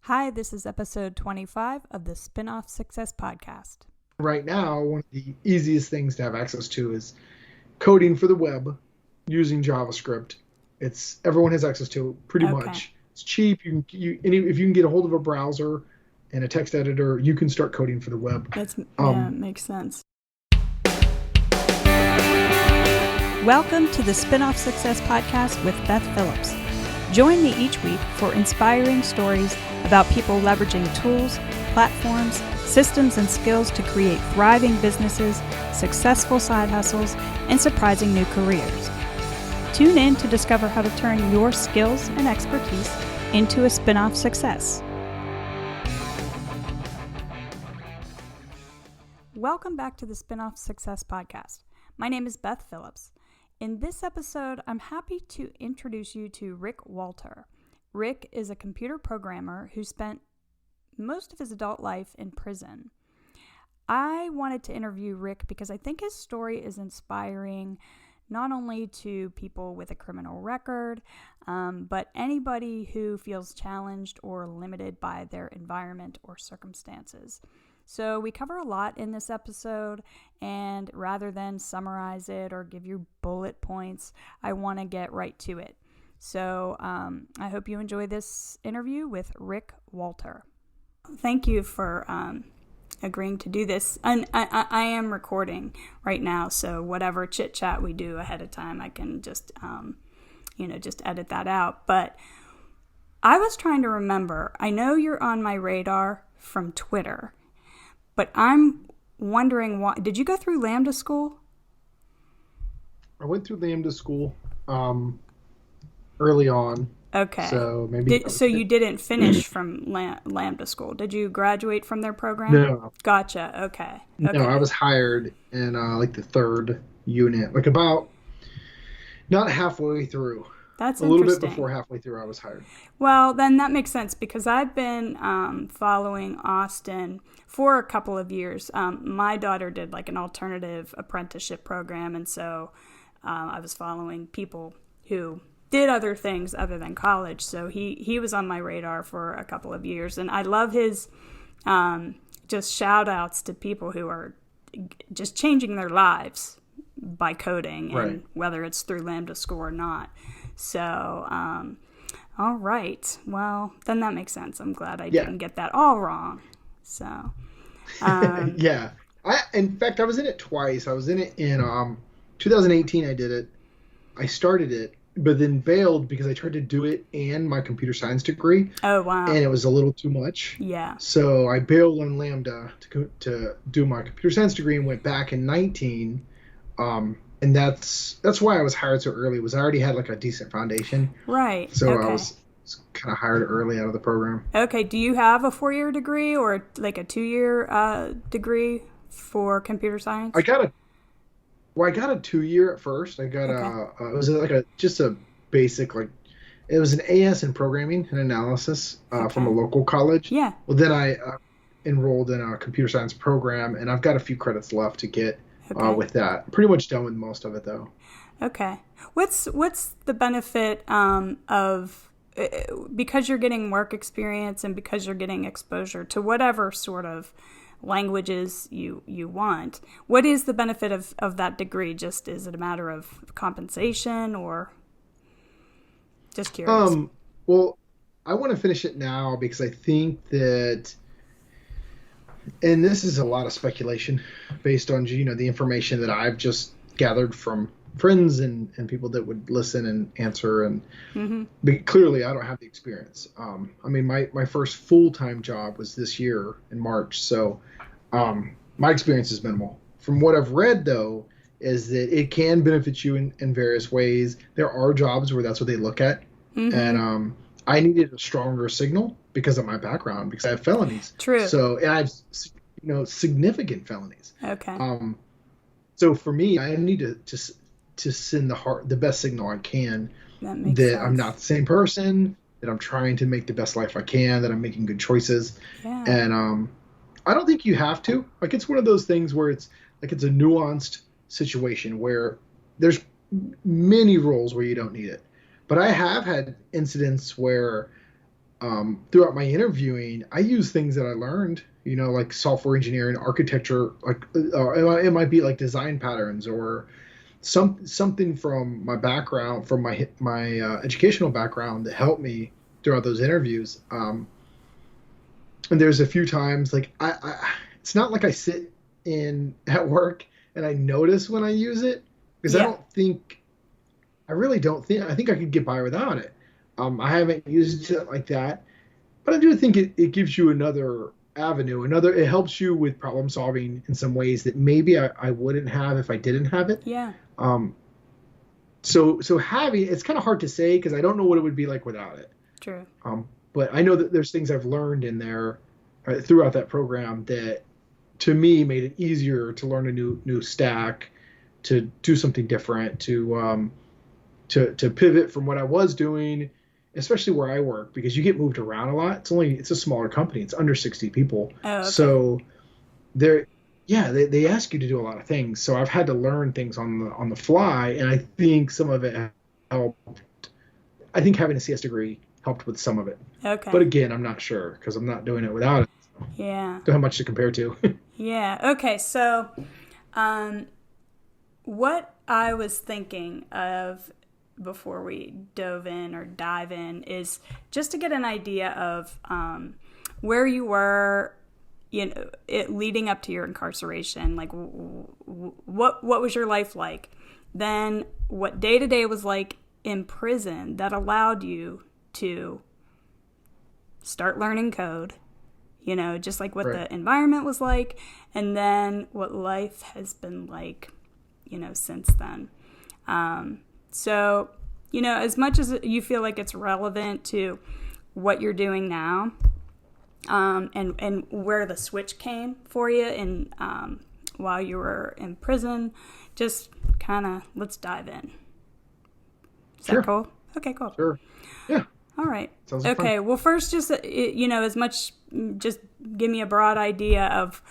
Hi, this is episode 25 of the Spinoff Success Podcast. Right now, one of the easiest things to have access to is coding for the web using JavaScript. Everyone has access to it pretty much. It's cheap. If you can get a hold of a browser and a text editor, you can start coding for the web. Makes sense. Welcome to the Spinoff Success Podcast with Beth Phillips. Join me each week for inspiring stories about people leveraging tools, platforms, systems, and skills to create thriving businesses, successful side hustles, and surprising new careers. Tune in to discover how to turn your skills and expertise into a spin-off success. Welcome back to the Spinoff Success Podcast. My name is Beth Phillips. In this episode, I'm happy to introduce you to Rick Wolter. Rick is a computer programmer who spent most of his adult life in prison. I wanted to interview Rick because I think his story is inspiring not only to people with a criminal record, but anybody who feels challenged or limited by their environment or circumstances. So we cover a lot in this episode, and rather than summarize it or give you bullet points, I want to get right to it. So I hope you enjoy this interview with Rick Wolter. Thank you for agreeing to do this. And I am recording right now, so whatever chit chat we do ahead of time, I can just edit that out. But I was trying to remember. I know you're on my radar from Twitter, but I'm wondering why. Did you go through Lambda School? I went through Lambda School early on. Okay. So maybe. So you didn't finish from Lambda School. Did you graduate from their program? No. Gotcha. Okay. No, I was hired in the third unit, about not halfway through. That's a little interesting. bit before halfway through I was hired. Well, then that makes sense because I've been following Austin for a couple of years. My daughter did an alternative apprenticeship program, and so I was following people who did other things other than college. So he was on my radar for a couple of years, and I love his just shout outs to people who are just changing their lives by coding, right. And whether it's through Lambda School or not. So, all right. Well, then that makes sense. I'm glad I didn't get that all wrong. So, yeah. In fact, I was in it twice. I was in it in 2018. I did it. I started it, but then bailed because I tried to do it and my computer science degree. Oh, wow. And it was a little too much. Yeah. So I bailed on Lambda to do my computer science degree and went back in 19. And that's why I was hired so early. Was I already had a decent foundation. Right. So okay. I was kind of hired early out of the program. Okay. Do you have a 4-year degree or a 2-year degree for computer science? I got a 2-year at first. I got it was just a basic it was an AS in programming and analysis from a local college. Yeah. Well, then I enrolled in a computer science program, and I've got a few credits left to get. With that, pretty much done with most of it though. Okay, what's the benefit of because you're getting work experience and because you're getting exposure to whatever sort of languages you want? What is the benefit of that degree? Just is it a matter of compensation or just curious? Well, I want to finish it now because I think that. And this is a lot of speculation based on, the information that I've just gathered from friends and people that would listen and answer. And but clearly, I don't have the experience. My first full-time job was this year in March. So my experience is minimal. From what I've read, though, is that it can benefit you in various ways. There are jobs where that's what they look at. And I needed a stronger signal because of my background, because I have felonies. True. So, and I have, significant felonies. Okay. So for me, I need to send the best signal I can that makes that sense. I'm not the same person, that I'm trying to make the best life I can, that I'm making good choices. Yeah. And I don't think you have to. It's one of those things where it's a nuanced situation where there's many roles where you don't need it. But I have had incidents where throughout my interviewing, I use things that I learned, like software engineering, architecture, like it might be like design patterns or something from my background, from my educational background that helped me throughout those interviews. And there's a few times like it's not like I sit in at work and I notice when I use it because Yeah. I really don't think I think I could get by without it. I haven't used it like that, but I do think it gives you another avenue, it helps you with problem solving in some ways that maybe I wouldn't have if I didn't have it. Yeah. So having it's kind of hard to say because I don't know what it would be like without it. True. But I know that there's things I've learned in there throughout that program that to me made it easier to learn a new stack, to do something different, to pivot from what I was doing, especially where I work, because you get moved around a lot. It's a smaller company. It's under 60 people. Oh, okay. So they ask you to do a lot of things. So I've had to learn things on the fly, and I think some of it helped. I think having a CS degree helped with some of it. Okay. But again, I'm not sure because I'm not doing it without it. So Yeah. don't have much to compare to. Yeah. Okay. So, what I was thinking of before we dive in is just to get an idea of where you were, leading up to your incarceration. Like, what was your life like? Then, what day to day was like in prison that allowed you to start learning code. Just like what Right. the environment was like, and then what life has been like, since then. So, as much as you feel like it's relevant to what you're doing now, and where the switch came for you in while you were in prison, just kind of let's dive in. Is Sure. that cool? Okay, cool. Sure. Yeah. All right. Sounds like Okay. fun. Well, first, just as much, just give me a broad idea of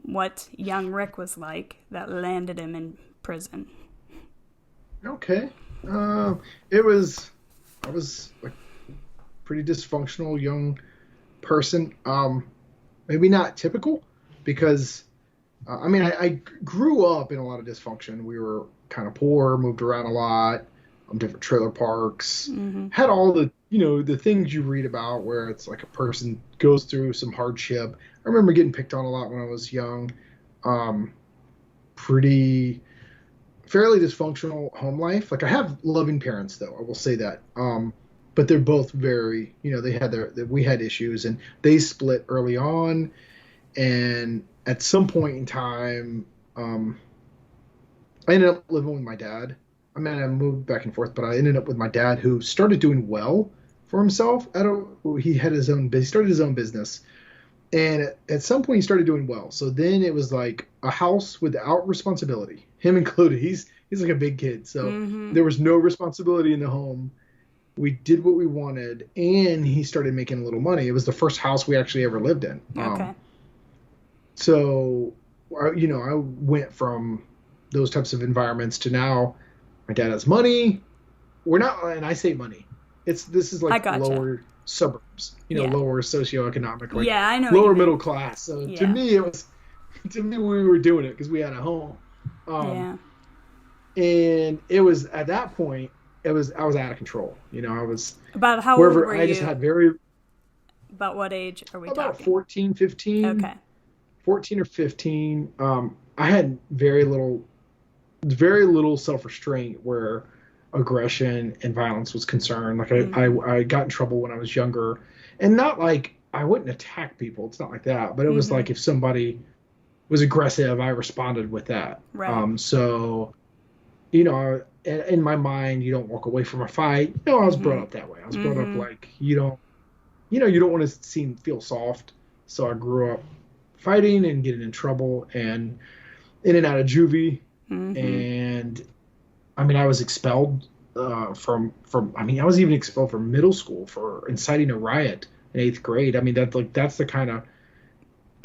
what young Rick was like that landed him in prison. Okay. I was a pretty dysfunctional young person. Maybe not typical because, I grew up in a lot of dysfunction. We were kind of poor, moved around a lot, different trailer parks, had all the things you read about where it's like a person goes through some hardship. I remember getting picked on a lot when I was young. Fairly dysfunctional home life. Like I have loving parents though, I will say that. But they're both very, we had issues and they split early on. And at some point in time, I ended up living with my dad. I moved back and forth, but I ended up with my dad who started doing well for himself. He started his own business. And at some point he started doing well. So then it was like a house without responsibility, him included. He's like a big kid. So there was no responsibility in the home. We did what we wanted and he started making a little money. It was the first house we actually ever lived in. Okay. So, I went from those types of environments to now my dad has money. We're not, and I say money. This is like I gotcha. lower suburbs, lower socioeconomic, like I know what you lower mean. middle class. So to me, we were doing it because we had a home. And it was at that point, I was out of control. I was about how old were I just you? had About what age are we about talking? 14, 15. Okay. 14 or 15. I had very little self-restraint where aggression and violence was concerned. Like I got in trouble when I was younger, and not like I wouldn't attack people. It's not like that, but it was like if somebody was aggressive, I responded with that. Right. So, in my mind, you don't walk away from a fight. I was brought up that way. I was brought up like you don't want to feel soft. So I grew up fighting and getting in trouble and in and out of juvie. And I was expelled from I was even expelled from middle school for inciting a riot in 8th grade. That's the kind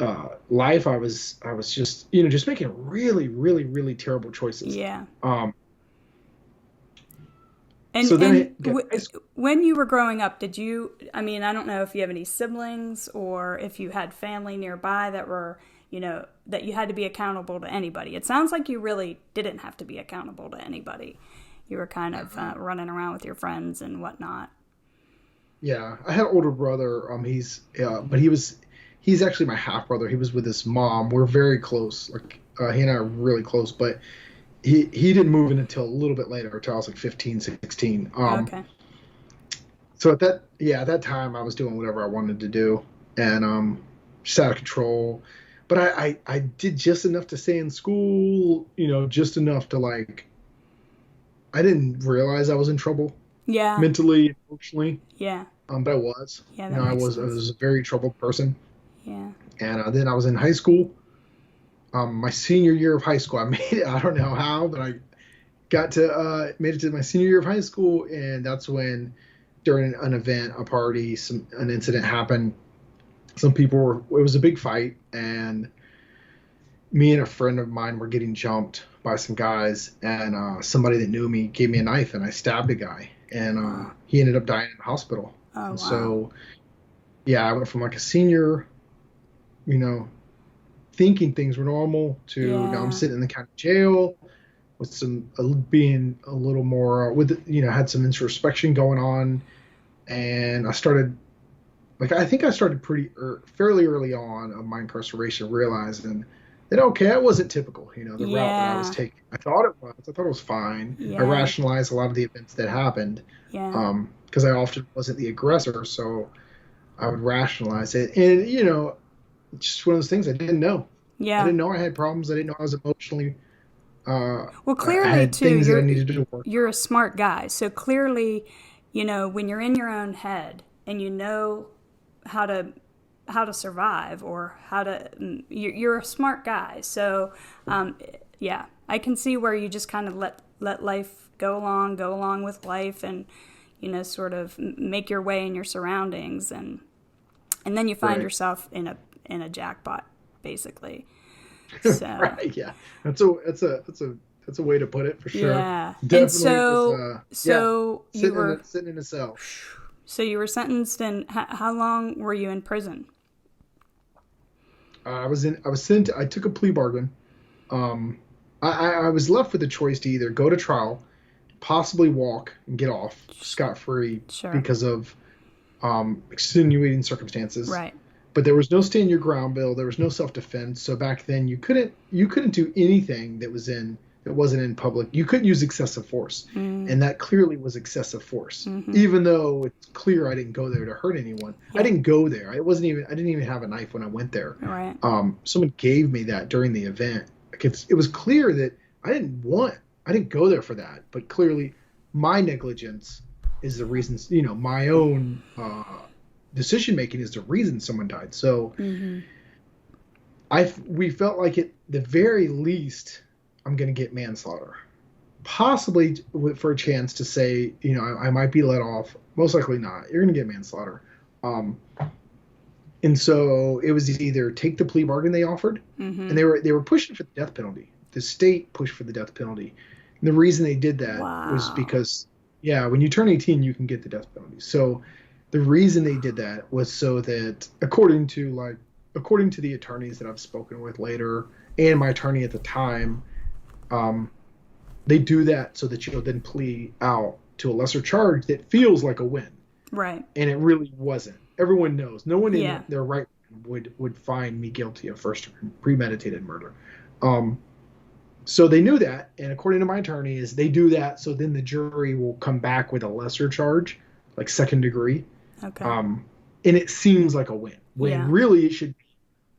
of life I was just just making really, really, really terrible choices. Yeah. And, So then when you were growing up, did you, I mean, I don't know if you have any siblings or if you had family nearby that were, that you had to be accountable to anybody. It sounds like you really didn't have to be accountable to anybody. You were kind of running around with your friends and whatnot. Yeah, I had an older brother. But he's actually my half brother. He was with his mom. We're very close. Like he and I are really close, but he didn't move in until a little bit later, until I was like 15, 16. Okay. So at that time I was doing whatever I wanted to do, and just out of control. But I did just enough to stay in school, just enough to like. I didn't realize I was in trouble. Yeah. Mentally, emotionally. Yeah. But I was. Yeah. I was a very troubled person. Yeah. And then I was in high school. My senior year of high school, I made it. I don't know how, but I made it to my senior year of high school, and that's when, during an event, a party, an incident happened. It was a big fight, and me and a friend of mine were getting jumped by some guys, and somebody that knew me gave me a knife, and I stabbed a guy, and he ended up dying in the hospital. Oh, wow. So, yeah, I went from like a senior, thinking things were normal to now I'm sitting in the county jail with some being a little more had some introspection going on, and I started I think I started fairly early on of my incarceration realizing that I wasn't typical, the route that I was taking. I thought it was fine. I rationalized a lot of the events that happened because I often wasn't the aggressor, so I would rationalize it, and just one of those things I didn't know. Yeah. I didn't know I had problems. I didn't know I was emotionally. Well, clearly, I had too, things that I needed to work. You're a smart guy. So clearly, when you're in your own head and you know how to survive or you're a smart guy. So, I can see where you just kind of let life go along with life, and sort of make your way in your surroundings, and then you find yourself in a jackpot, basically. So, right, yeah, that's a way to put it, for sure. Yeah, definitely. And so you were sitting in a cell. So you were sentenced, and how long were you in prison? I took a plea bargain. I was left with the choice to either go to trial, possibly walk and get off scot-free because of extenuating circumstances. Right. But there was no stand your ground bill. There was no self-defense. So back then you couldn't do anything that wasn't in public. You couldn't use excessive force, and that clearly was excessive force. Mm-hmm. Even though it's clear I didn't go there to hurt anyone. Yeah. I didn't go there. I didn't even have a knife when I went there. Right. Someone gave me that during the event. It was clear that I didn't go there for that. But clearly, my negligence is the reason. My own decision making is the reason someone died. So, we felt like at the very least, I'm going to get manslaughter, possibly for a chance to say, I might be let off. Most likely not. You're going to get manslaughter. And so it was either take the plea bargain they offered, and they were pushing for the death penalty. The state pushed for the death penalty. And the reason they did that was because, when you turn 18, you can get the death penalty. So the reason they did that was so that, according to the attorneys that I've spoken with later, and my attorney at the time, they do that so that you'll then plea out to a lesser charge that feels like a win. Right. And it really wasn't. Everyone knows. No one in their right would find me guilty of first premeditated murder. So they knew that, and according to my attorney, is they do that so then the jury will come back with a lesser charge, like second degree. Okay. And it seems like a win. When really it should be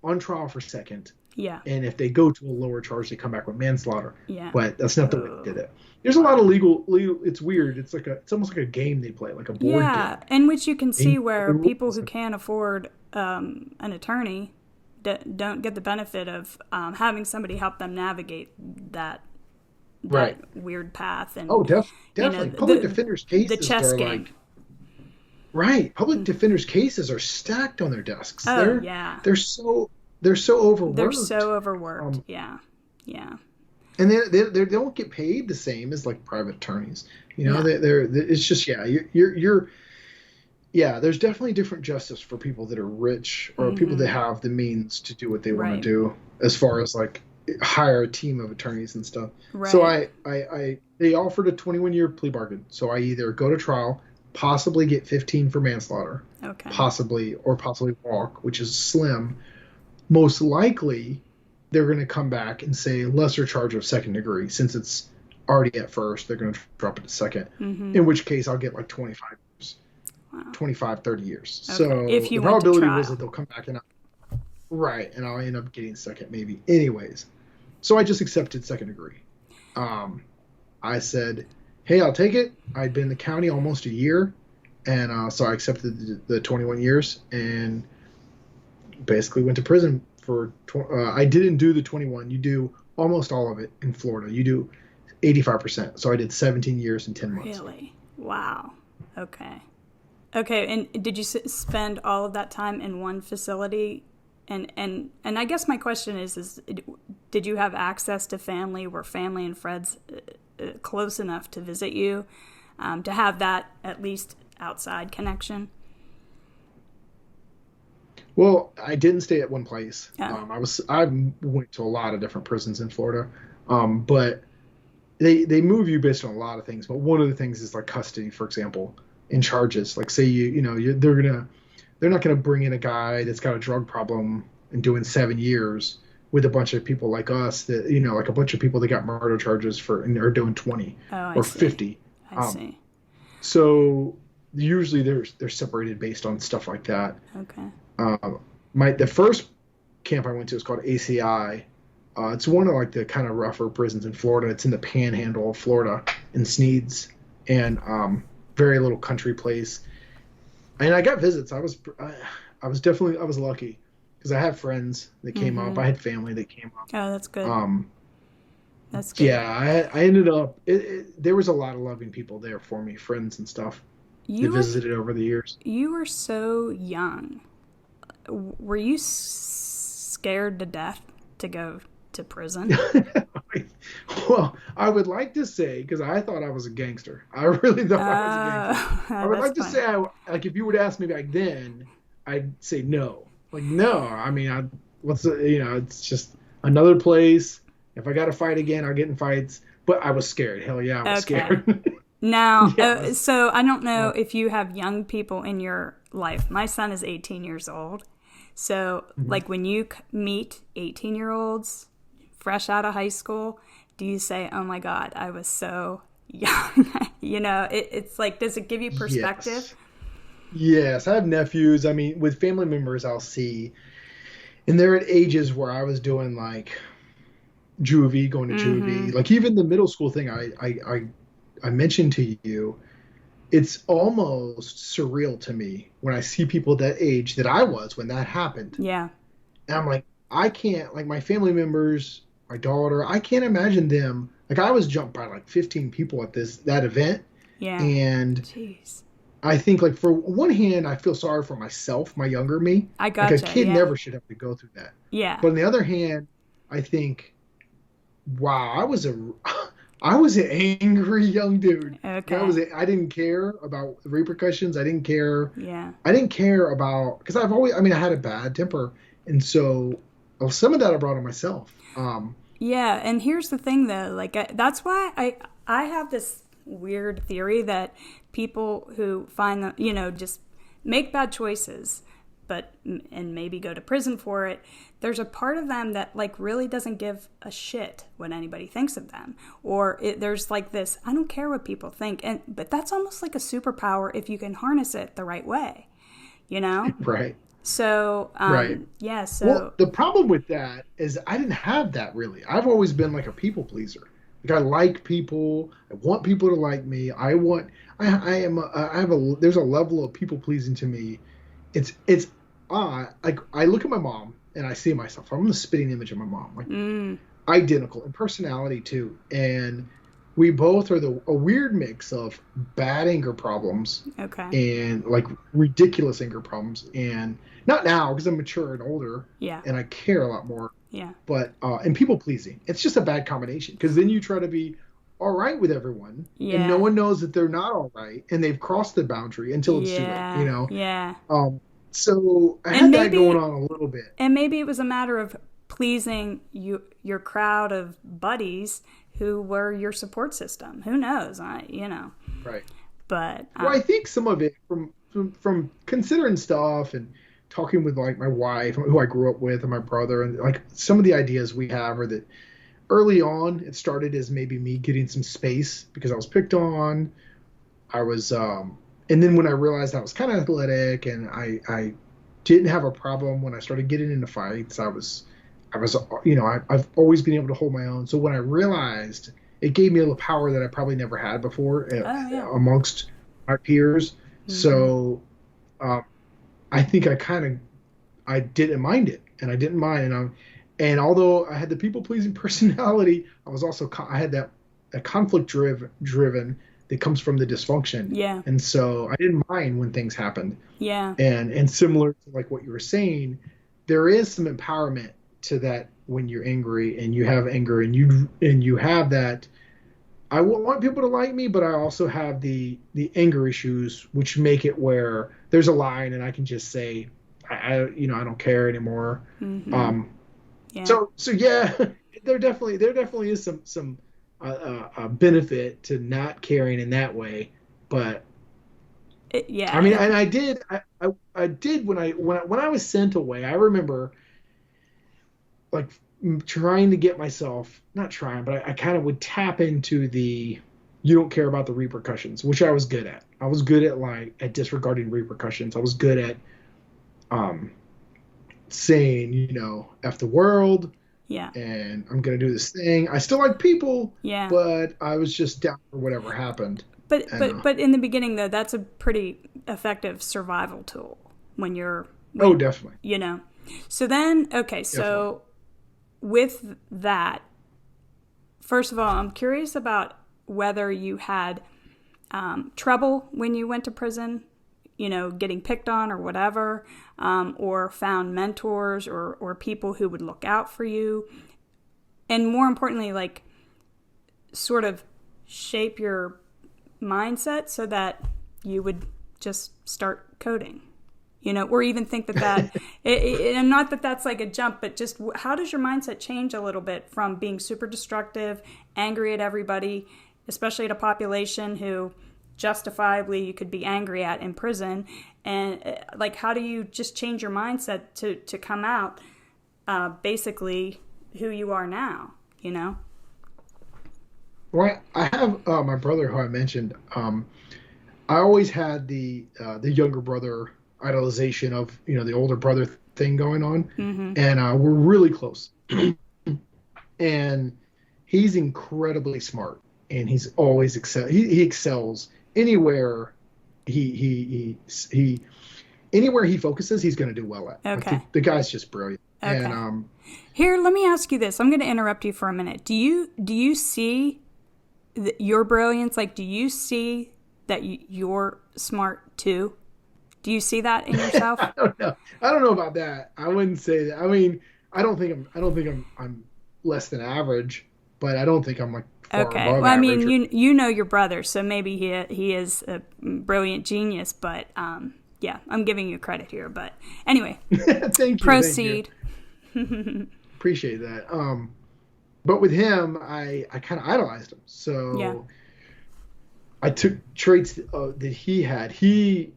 on trial for second. Yeah. And if they go to a lower charge, they come back with manslaughter. Yeah. But that's not the way they did it. There's a lot of legal. It's weird. It's almost like a game they play, like a board game. Yeah, in which you can see where people who can't afford an attorney don't get the benefit of having somebody help them navigate that weird path. And definitely. Public defenders' cases, the chess game. Public defenders' cases are stacked on their desks. They're so overworked. They're so overworked. Yeah. they don't get paid the same as like private attorneys. Yeah. It's just, yeah, yeah, there's definitely different justice for people that are rich or people that have the means to do what they want to Right. do, as far as like hire a team of attorneys and stuff. Right. So they offered a 21-year plea bargain. So I either go to trial, possibly get 15 for manslaughter, Okay. possibly walk, which is slim. Most likely, they're going to come back and say lesser charge of second degree, since it's already at first. They're going to drop it to second. In which case, I'll get like 25 years, Wow. 25, 30 years. Okay. So If you the went to probability trial. was that they'll come back and I'll end up getting second maybe. Anyways, so I just accepted second degree. I said, hey, I'll take it. I'd been in the county almost a year, and so I accepted the 21 years and basically went to prison for. I didn't do the 21. You do almost all of it in Florida. You do 85%. So I did 17 years and 10 months. Really? Wow. Okay. And did you spend all of that time in one facility? And I guess my question is did you have access to family? Were family and friends close enough to visit you, to have that at least outside connection? Well, I didn't stay at one place. Oh. I went to a lot of different prisons in Florida, but they move you based on a lot of things. But one of the things is like custody, for example, and charges. Like say they're not gonna bring in a guy that's got a drug problem and doing 7 years with a bunch of people like us that like a bunch of people that got murder charges and are doing 20 or 50. I see. So usually they're separated based on stuff like that. Okay. The first camp I went to is called ACI. It's one of like the kind of rougher prisons in Florida. It's in the panhandle of Florida in Sneads, and very little country place. And I got visits. I was lucky because I had friends that came up. I had family that came up. Oh, that's good. That's good. Yeah, I ended up. There was a lot of loving people there for me, friends and stuff. That visited over the years. You were so young. Were you scared to death to go to prison? Well, I would like to say, because I thought I was a gangster. I really thought I was a gangster. I would like to say, like, if you would ask me back then, I'd say no. Like, no. I mean, it's just another place. If I got to fight again, I'll get in fights. But I was scared. Hell yeah, I was scared. Now, so I don't know if you have young people in your life. My son is 18 years old. So, like, when you meet 18-year-olds fresh out of high school, do you say, oh my God, I was so young? It's like, does it give you perspective? Yes, I have nephews. I mean, with family members, I'll see. And they're at ages where I was doing like juvie, going to juvie. Like even the middle school thing I mentioned to you, it's almost surreal to me when I see people that age that I was when that happened. Yeah. And I'm like, I can't, like my family members, my daughter, I can't imagine them. Like I was jumped by like 15 people at that event. Yeah. And jeez. I think like for one hand, I feel sorry for myself, my younger me. I gotcha. Like a kid never should have to go through that. Yeah. But on the other hand, I think, wow, I was an angry young dude. Okay. I didn't care about repercussions. I didn't care. Yeah. I didn't care about, because I had a bad temper. And so some of that I brought on myself. Yeah. And here's the thing though, like that's why I have this weird theory that people who find that, just make bad choices, and maybe go to prison for it, there's a part of them that like really doesn't give a shit what anybody thinks of them, or there's like this, I don't care what people think, but that's almost like a superpower if you can harness it the right way, Right. So right. Yeah. So well, the problem with that is I didn't have that really. I've always been like a people pleaser. Like I like people. I want people to like me. There's a level of people pleasing to me. It's like I look at my mom and I see myself. I'm the spitting image of my mom, like identical in personality too. And we both are a weird mix of bad anger problems, and like ridiculous anger problems. And not now because I'm mature and older, and I care a lot more. Yeah. But and people pleasing. It's just a bad combination because then you try to be all right with everyone, and no Yeah. one knows that they're not all right, and they've crossed the boundary until it's too late. Yeah. Yeah. So I And had that going maybe on a little bit. and maybe it was a matter of pleasing your crowd of buddies who were your support system. Who knows? Right. But Well, I think some of it from considering stuff and talking with like my wife, who I grew up with, and my brother, and like some of the ideas we have are that early on it started as maybe me getting some space because I was picked on. I was, and then when I realized I was kind of athletic and I didn't have a problem when I started getting into fights, I've always been able to hold my own. So when I realized, it gave me a little power that I probably never had before amongst my peers. Mm-hmm. So I think I didn't mind it, and I didn't mind, and although I had the people pleasing personality, I had that conflict driven that comes from the dysfunction. Yeah. And so I didn't mind when things happened. Yeah. And similar to like what you were saying, there is some empowerment to that when you're angry and you have anger and you have that. I want people to like me, but I also have the anger issues, which make it where there's a line and I can just say, I don't care anymore. Mm-hmm. Yeah. So yeah, there definitely is some benefit to not caring in that way, but yeah. I mean, and I did when I was sent away. I remember like trying to get myself, not trying, but I kind of would tap into you don't care about the repercussions, which I was good at. I was good at disregarding repercussions. I was good at saying, F the world. Yeah. And I'm going to do this thing. I still like people. Yeah. But I was just down for whatever happened. But in the beginning, though, that's a pretty effective survival tool when definitely. So then, okay, so with that, first of all, I'm curious about whether you had trouble when you went to prison, getting picked on or whatever, or found mentors or people who would look out for you. And more importantly, like sort of shape your mindset so that you would just start coding, or even think that and not that that's like a jump, but just how does your mindset change a little bit from being super destructive, angry at everybody, especially at a population who justifiably you could be angry at in prison, and like how do you just change your mindset to come out basically who you are now, Well, I have my brother who I mentioned. I always had the younger brother idolization of the older brother thing going on, mm-hmm. and we're really close. And he's incredibly smart, and he's always he excels anywhere anywhere he focuses, he's going to do well at. Okay. Like the guy's just brilliant. Okay. And here, let me ask you this. I'm going to interrupt you for a minute. Do you see your brilliance? Like, do you see that you're smart too? Do you see that in yourself? I don't know about that. I wouldn't say that. I mean, I don't think I'm less than average, but I don't think I'm like far above well, average. I mean, you know your brother, so maybe he is a brilliant genius. But yeah, I'm giving you credit here. But anyway, thank you. Proceed. Thank you. Appreciate that. But with him, I kind of idolized him. So yeah. I took traits that he had. He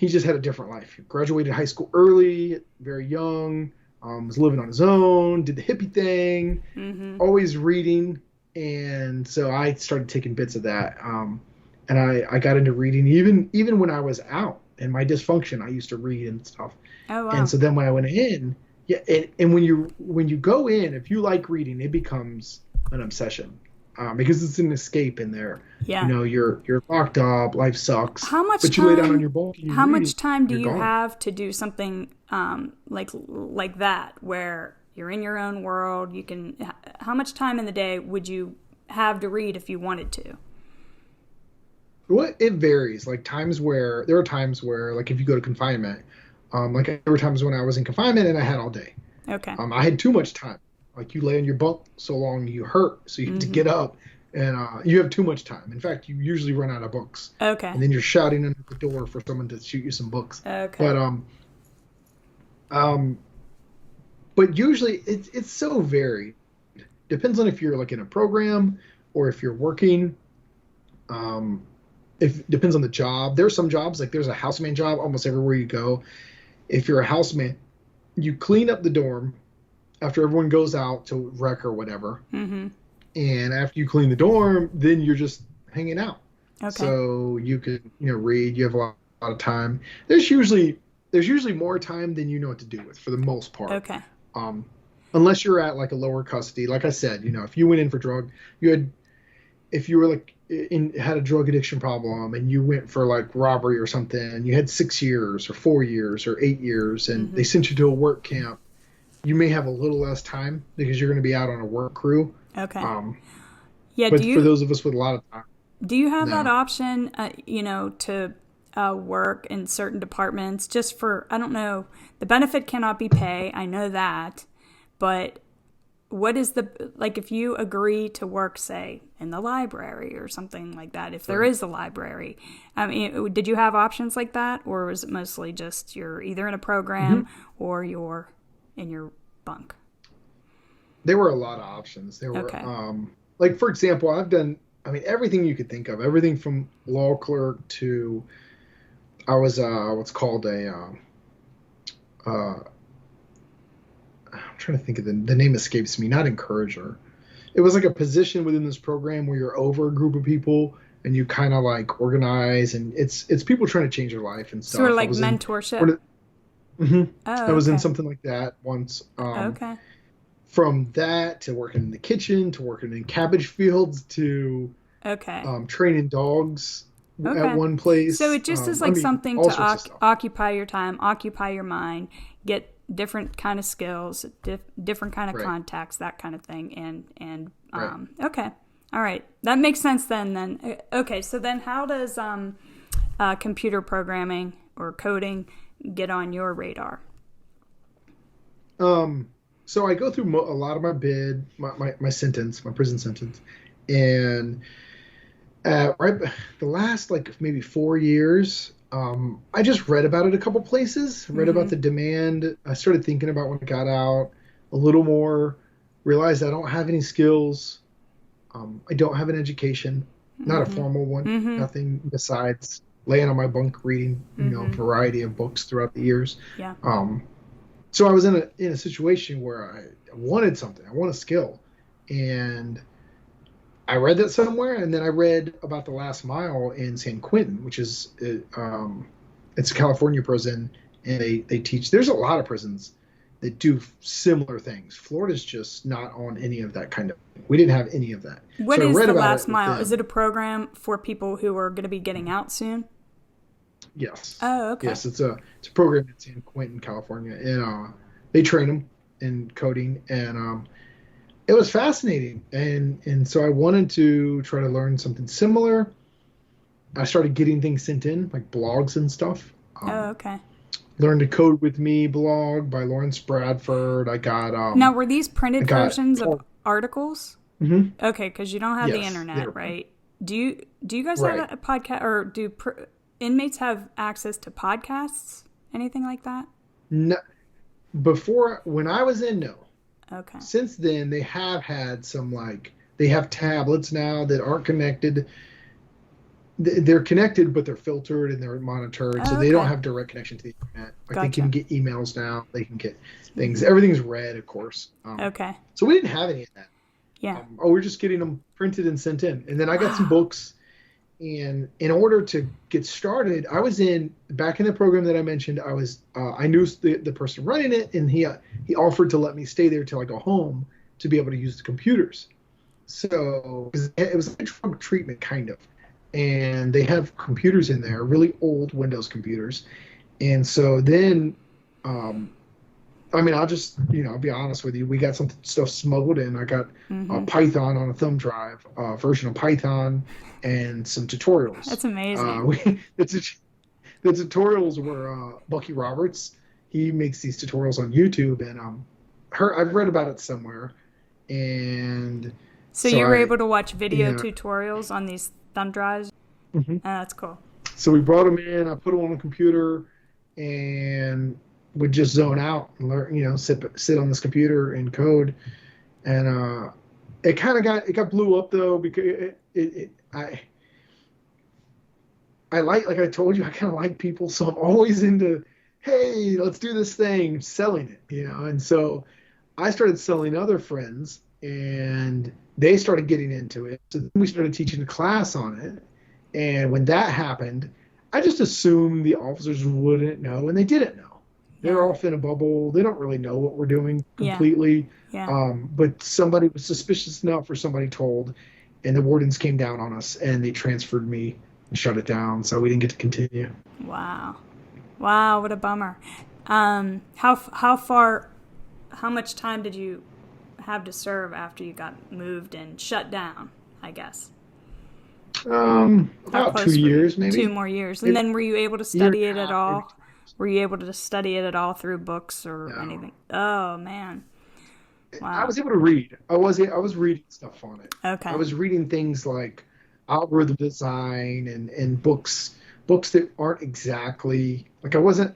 just had a different life. He graduated high school early, very young, was living on his own, did the hippie thing, mm-hmm. always reading. And so I started taking bits of that. And I got into reading even when I was out and my dysfunction, I used to read and stuff. Oh, wow. And so then when I went in, and when you go in, if you like reading, it becomes an obsession. Because it's an escape in there. Yeah. You're locked up, life sucks. How much but time, you lay down on your bulk. How much time do you gone. have to do something like that, where you're in your own world? How much time in the day would you have to read if you wanted to? Well, it varies. There are times where, like if you go to confinement, like there were times when I was in confinement and I had all day. Okay. I had too much time. Like you lay on your bunk so long you hurt, so you have to get up, and you have too much time. In fact, you usually run out of books. Okay. And then you're shouting under the door for someone to shoot you some books. Okay. But usually it's so varied. Depends on if you're like in a program or if you're working. If depends on the job. There are some jobs, like there's a houseman job almost everywhere you go. If you're a houseman, you clean up the dorm after everyone goes out to rec or whatever. Mm-hmm. And after you clean the dorm, then you're just hanging out. Okay. So you can, read. You have a lot of time. There's usually more time than you know what to do with for the most part. Okay. Unless you're at like a lower custody, like I said, if you went in for drug, if you were like had a drug addiction problem and you went for like robbery or something, and you had 6 years or 4 years or 8 years, and they sent you to a work camp, you may have a little less time because you're going to be out on a work crew. Okay. Yeah. But for those of us with a lot of time, do you have that option? To work in certain departments just for, I don't know, the benefit cannot be pay. I know that, but what is if you agree to work, say, in the library or something like that, if there is a library, I mean, did you have options like that, or was it mostly just you're either in a program or you're in your bunk? There were a lot of options. There were, like, for example, I've done, everything you could think of, everything from law clerk to, I was what's called I'm trying to think of the name escapes me. Not encourager. It was like a position within this program where you're over a group of people and you kind of like organize, and it's people trying to change their life and stuff. Sort of like mentorship. I was in something like that once. From that to working in the kitchen to working in cabbage fields to training dogs at one place. So it just is like something to occupy your time, occupy your mind, get different kind of skills, different kind of contacts, that kind of thing. And okay. All right. That makes sense then. Okay. So then how does computer programming or coding get on your radar? So I go through a lot of my prison sentence, and the last maybe 4 years, I just read about it a couple places, read about the demand. I started thinking about when I got out a little more, realized I don't have any skills. I don't have an education, not a formal one, nothing besides laying on my bunk reading, a variety of books throughout the years. Yeah. So I was in a situation where I wanted something. I want a skill. And I read that somewhere, and then I read about the Last Mile in San Quentin, which is it's a California prison, and they teach. There's a lot of prisons that do similar things. Florida's just not on any of that kind of. We didn't have any of that. What is the Last Mile? Is it a program for people who are going to be getting out soon? Yes. Oh, okay. Yes, it's a program in San Quentin, California, and they train them in coding, and it was fascinating, and so I wanted to try to learn something similar. I started getting things sent in, like blogs and stuff. Okay. Learn to Code With Me blog by Lawrence Bradford. I got now, were these printed versions of articles? Mm-hmm. Okay, because you don't have the internet, right? Do you guys have a podcast, or do inmates have access to podcasts? Anything like that? No. Before, when I was in, no. Okay. Since then, they have had some, they have tablets now that aren't connected. They're connected, but they're filtered and they're monitored, so they don't have direct connection to the internet. They can get emails now. They can get things. Everything's read, of course. So we didn't have any of that. Yeah. We're just getting them printed and sent in. And then I got some books. And in order to get started, I was back in the program that I mentioned. I knew the person running it, and he offered to let me stay there till I go home to be able to use the computers. So it was like drug treatment kind of, and they have computers in there, really old Windows computers. And so then, I'll just I'll be honest with you. We got some stuff smuggled in. I got Python on a thumb drive, version of Python, and some tutorials. That's amazing. The tutorials were Bucky Roberts. He makes these tutorials on YouTube, and I've read about it somewhere, and So so you were I, able to watch video yeah. tutorials on these thumb drives? Mhm. Oh, that's cool. So we brought them in. I put them on the computer, and would just zone out and learn. Sit on this computer and code. And it got blew up though because I like I told you, I kind of like people, so I'm always into, hey, let's do this thing, selling it. And so I started selling other friends, and they started getting into it. So then we started teaching a class on it, and when that happened, I just assumed the officers wouldn't know, and they didn't know. They're Yeah. off in a bubble. They don't really know what we're doing Yeah. completely. Yeah. But somebody was suspicious enough, or somebody told, and the wardens came down on us, and they transferred me and shut it down, so we didn't get to continue. Wow. Wow, what a bummer. How much time did you have to serve after you got moved and shut down, I guess? How About close 2 were you? years, maybe. 2 more years. And Maybe then were you able to a year and study it a at half, maybe all? 2 years. Were you able to study it at all through books or No. anything? Oh, man. I Wow. was able to read. I was reading stuff on it. I Okay. was reading things like algorithm design and books that aren't exactly like I wasn't.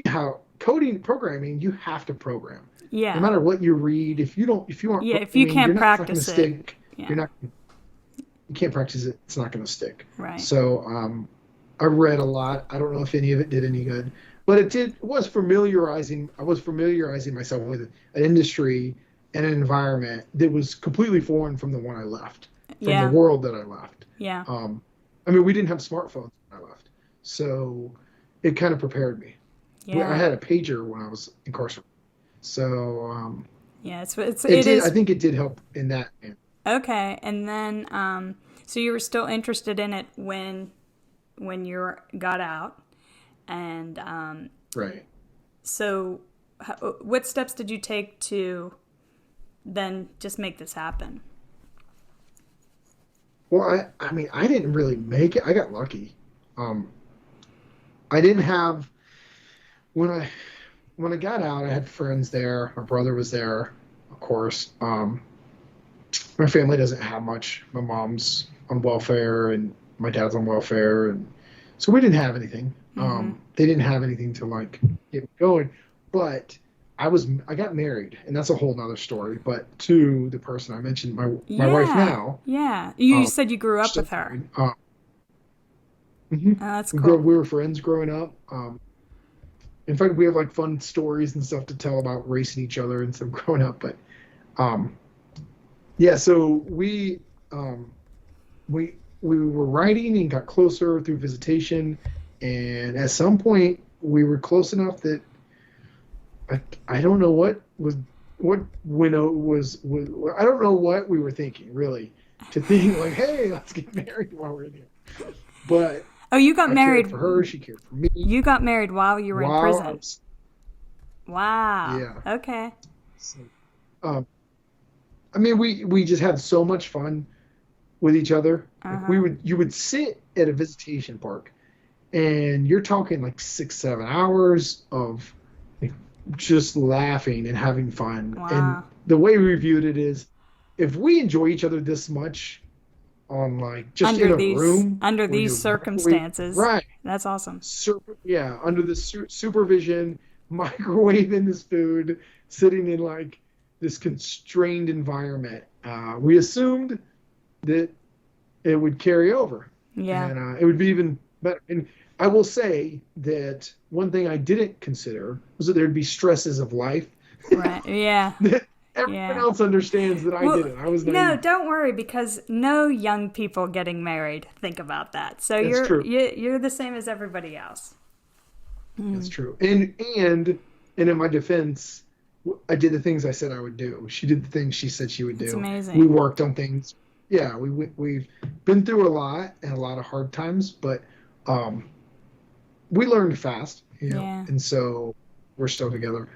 How coding programming, you have to program. No Yeah. matter what you read, if you aren't Yeah, if you programming, can't it's not going to practice it. stick. Yeah. You're not. You can't practice it. It's not going to stick. Right. So I read a lot. I don't know if any of it did any good, but it was familiarizing. I was familiarizing myself with an industry and an environment that was completely foreign from the one I left, from the Yeah. world that I left. Yeah. I mean, we didn't have smartphones when I left, so it kind of prepared me. I Yeah. had a pager when I was incarcerated, so Yeah. it It did. I is. think it did help in that. Okay. And then, so you were still interested in it when you got out. And Right. so what steps did you take to then just make this happen? Well, I mean, I didn't really make it. I got lucky. Um, I didn't have when I got out. I had friends there. My brother was there, of course. My family doesn't have much. My mom's on welfare, and my dad's on welfare, and so we didn't have anything. Mm-hmm. They didn't have anything to like get me going. But I got married, and that's a whole nother story. But to the person I mentioned, my wife Yeah. now. Yeah. You Um, said you grew up still with her. married. Oh, that's We cool. were friends growing up. In fact, we have like fun stories and stuff to tell about racing each other and stuff growing up. But um, yeah, so we were riding and got closer through visitation, and at some point we were close enough that I don't know what Winnow was I don't know what we were thinking really to think like, hey, let's get married while we're in here. But Oh, you got I married. cared for her, she cared for me. You got married while you were in While I prison. was, Wow. yeah. Okay. So, um, I mean, we just had so much fun with each other. Like Uh-huh. you would sit at a visitation park, and you're talking like 6-7 hours of like, just laughing and having fun. And Wow. the way we viewed it is, if we enjoy each other this much on like just in a room Under where these you're circumstances. right, That's awesome. yeah, under the supervision, microwaving this food, sitting in like this constrained environment, we assumed that it would carry over, Yeah. and it would be even better. And I will say that one thing I didn't consider was that there'd be stresses of life Right. Yeah. that everyone Yeah. else understands that I Well, didn't. I was no, naive. don't worry because no young people getting married think about that. So That's true. you're the same as everybody else. That's true. And in my defense, I did the things I said I would do. She did the things she said she would It's do. amazing. We worked on things. Yeah, we've been through a lot and a lot of hard times, but we learned fast, Yeah. and so we're still together.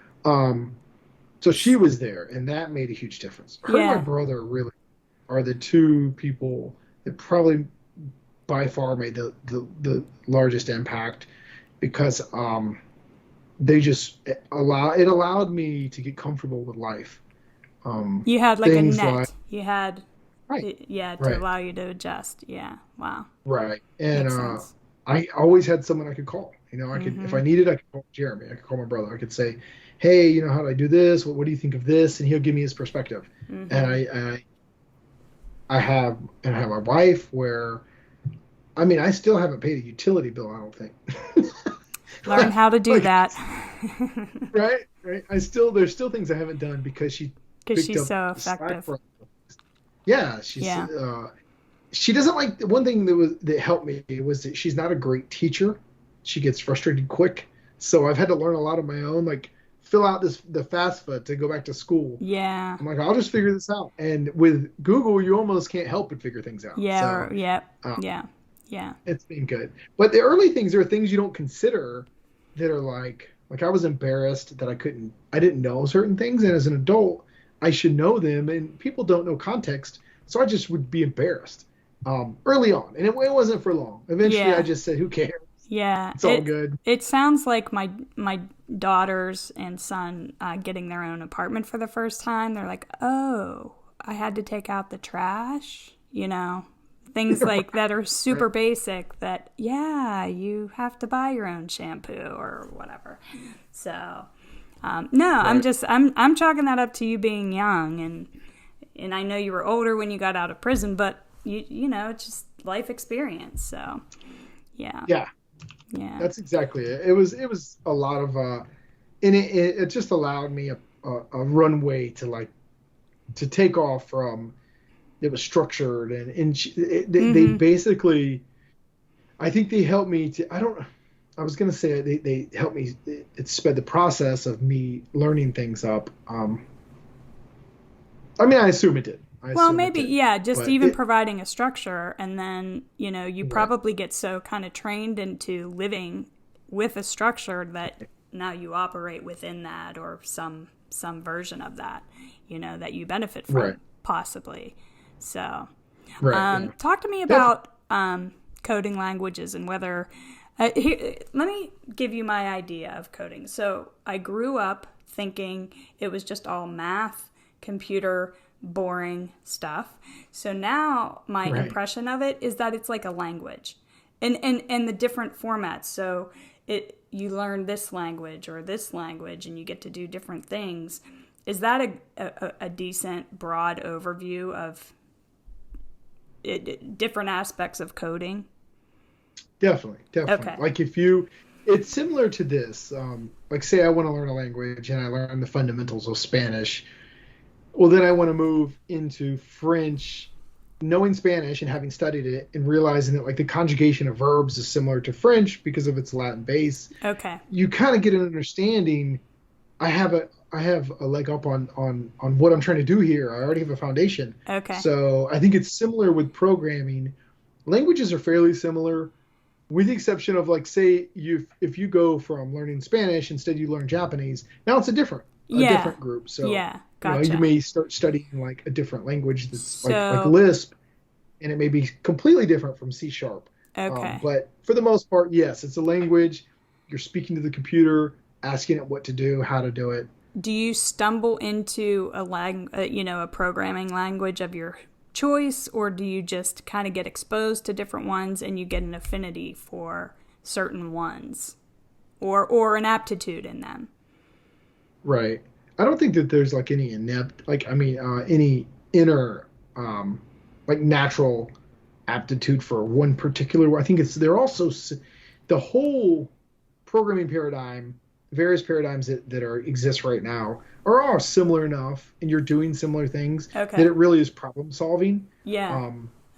So she was there, and that made a huge difference. Her and my Yeah. brother really are the two people that probably by far made the largest impact because they just allowed me to get comfortable with life. You had like a Things net. like You had, right, yeah, to right, allow you to adjust. Yeah. Wow. right, and Makes sense. I always had someone I could call. I could, if Mm-hmm. I needed, I could call Jeremy. I could call my brother. I could say, "Hey, how do I do this? What do you think of this?" And he'll give me his perspective. And Mm-hmm. I have my wife where, I mean, I still haven't paid a utility bill, I don't think. Learn how to do Like, that. right. There's still things I haven't done because she Because picked she's up so the slack effective. for. Yeah, Yeah. she doesn't like one thing that helped me was that she's not a great teacher. She gets frustrated quick, so I've had to learn a lot of my own, like fill out the FAFSA to go back to school. Yeah. I'm like, I'll just figure this out. And with Google, you almost can't help but figure things out. Yeah. So Or, yeah. um, Yeah. Yeah. it's been good. But the early things are things you don't consider that are like I was embarrassed that I didn't know certain things, and as an adult, I should know them, and people don't know context, so I just would be embarrassed early on, and it wasn't for long. Eventually, I Yeah. just said, "Who cares? Yeah. It's all good." It sounds like my daughters and son getting their own apartment for the first time. They're like, oh, I had to take out the trash. Things like that are Right, super basic. That yeah, you have to buy your own shampoo or whatever. So no, right, I'm chalking that up to you being young, and I know you were older when you got out of prison, but it's just life experience. So yeah, yeah. yeah, That's exactly it. It was a lot of and it just allowed me a runway to take off from. It was structured they mm-hmm. basically, I think they helped me to, I was going to say they helped me, it sped the process of me learning things up. I mean, I Well, assume it maybe, did, yeah, just but even providing a structure, and then, you right, probably get so kind of trained into living with a structure that now you operate within that, or some version of that, that you benefit right, from, possibly. So, right, yeah, talk to me definitely, about coding languages and whether. Let me give you my idea of coding. So, I grew up thinking it was just all math, computer, boring stuff. So now my right, impression of it is that it's like a language, and the different formats. So you learn this language or this language, and you get to do different things. Is that a decent broad overview of different aspects of coding? definitely. Okay. Like it's similar to this. Like say I want to learn a language and I learn the fundamentals of Spanish. Well, then I want to move into French, knowing Spanish and having studied it and realizing that like the conjugation of verbs is similar to French because of its Latin base. Okay. You kind of get an understanding. I have a leg up on what I'm trying to do here. I already have a foundation. Okay. So I think it's similar with programming. Languages are fairly similar, with the exception of like say if you go from learning Spanish instead you learn Japanese. Now it's a Yeah. different group. So Yeah. you Gotcha. may start studying like a different language that's like So Lisp, and it may be completely different from C sharp. okay. But for the most part, yes, it's a language. You're speaking to the computer, asking it what to do, how to do it. Do you stumble into a programming language of your choice, or do you just kind of get exposed to different ones and you get an affinity for certain ones, or an aptitude in them? Right. I don't think that there's like any inept, like I mean, any inner, like natural aptitude for one particular. I think they're also the whole programming paradigm, various paradigms that exist right now are all similar enough, and you're doing similar things that Okay. it really is problem solving. Yeah.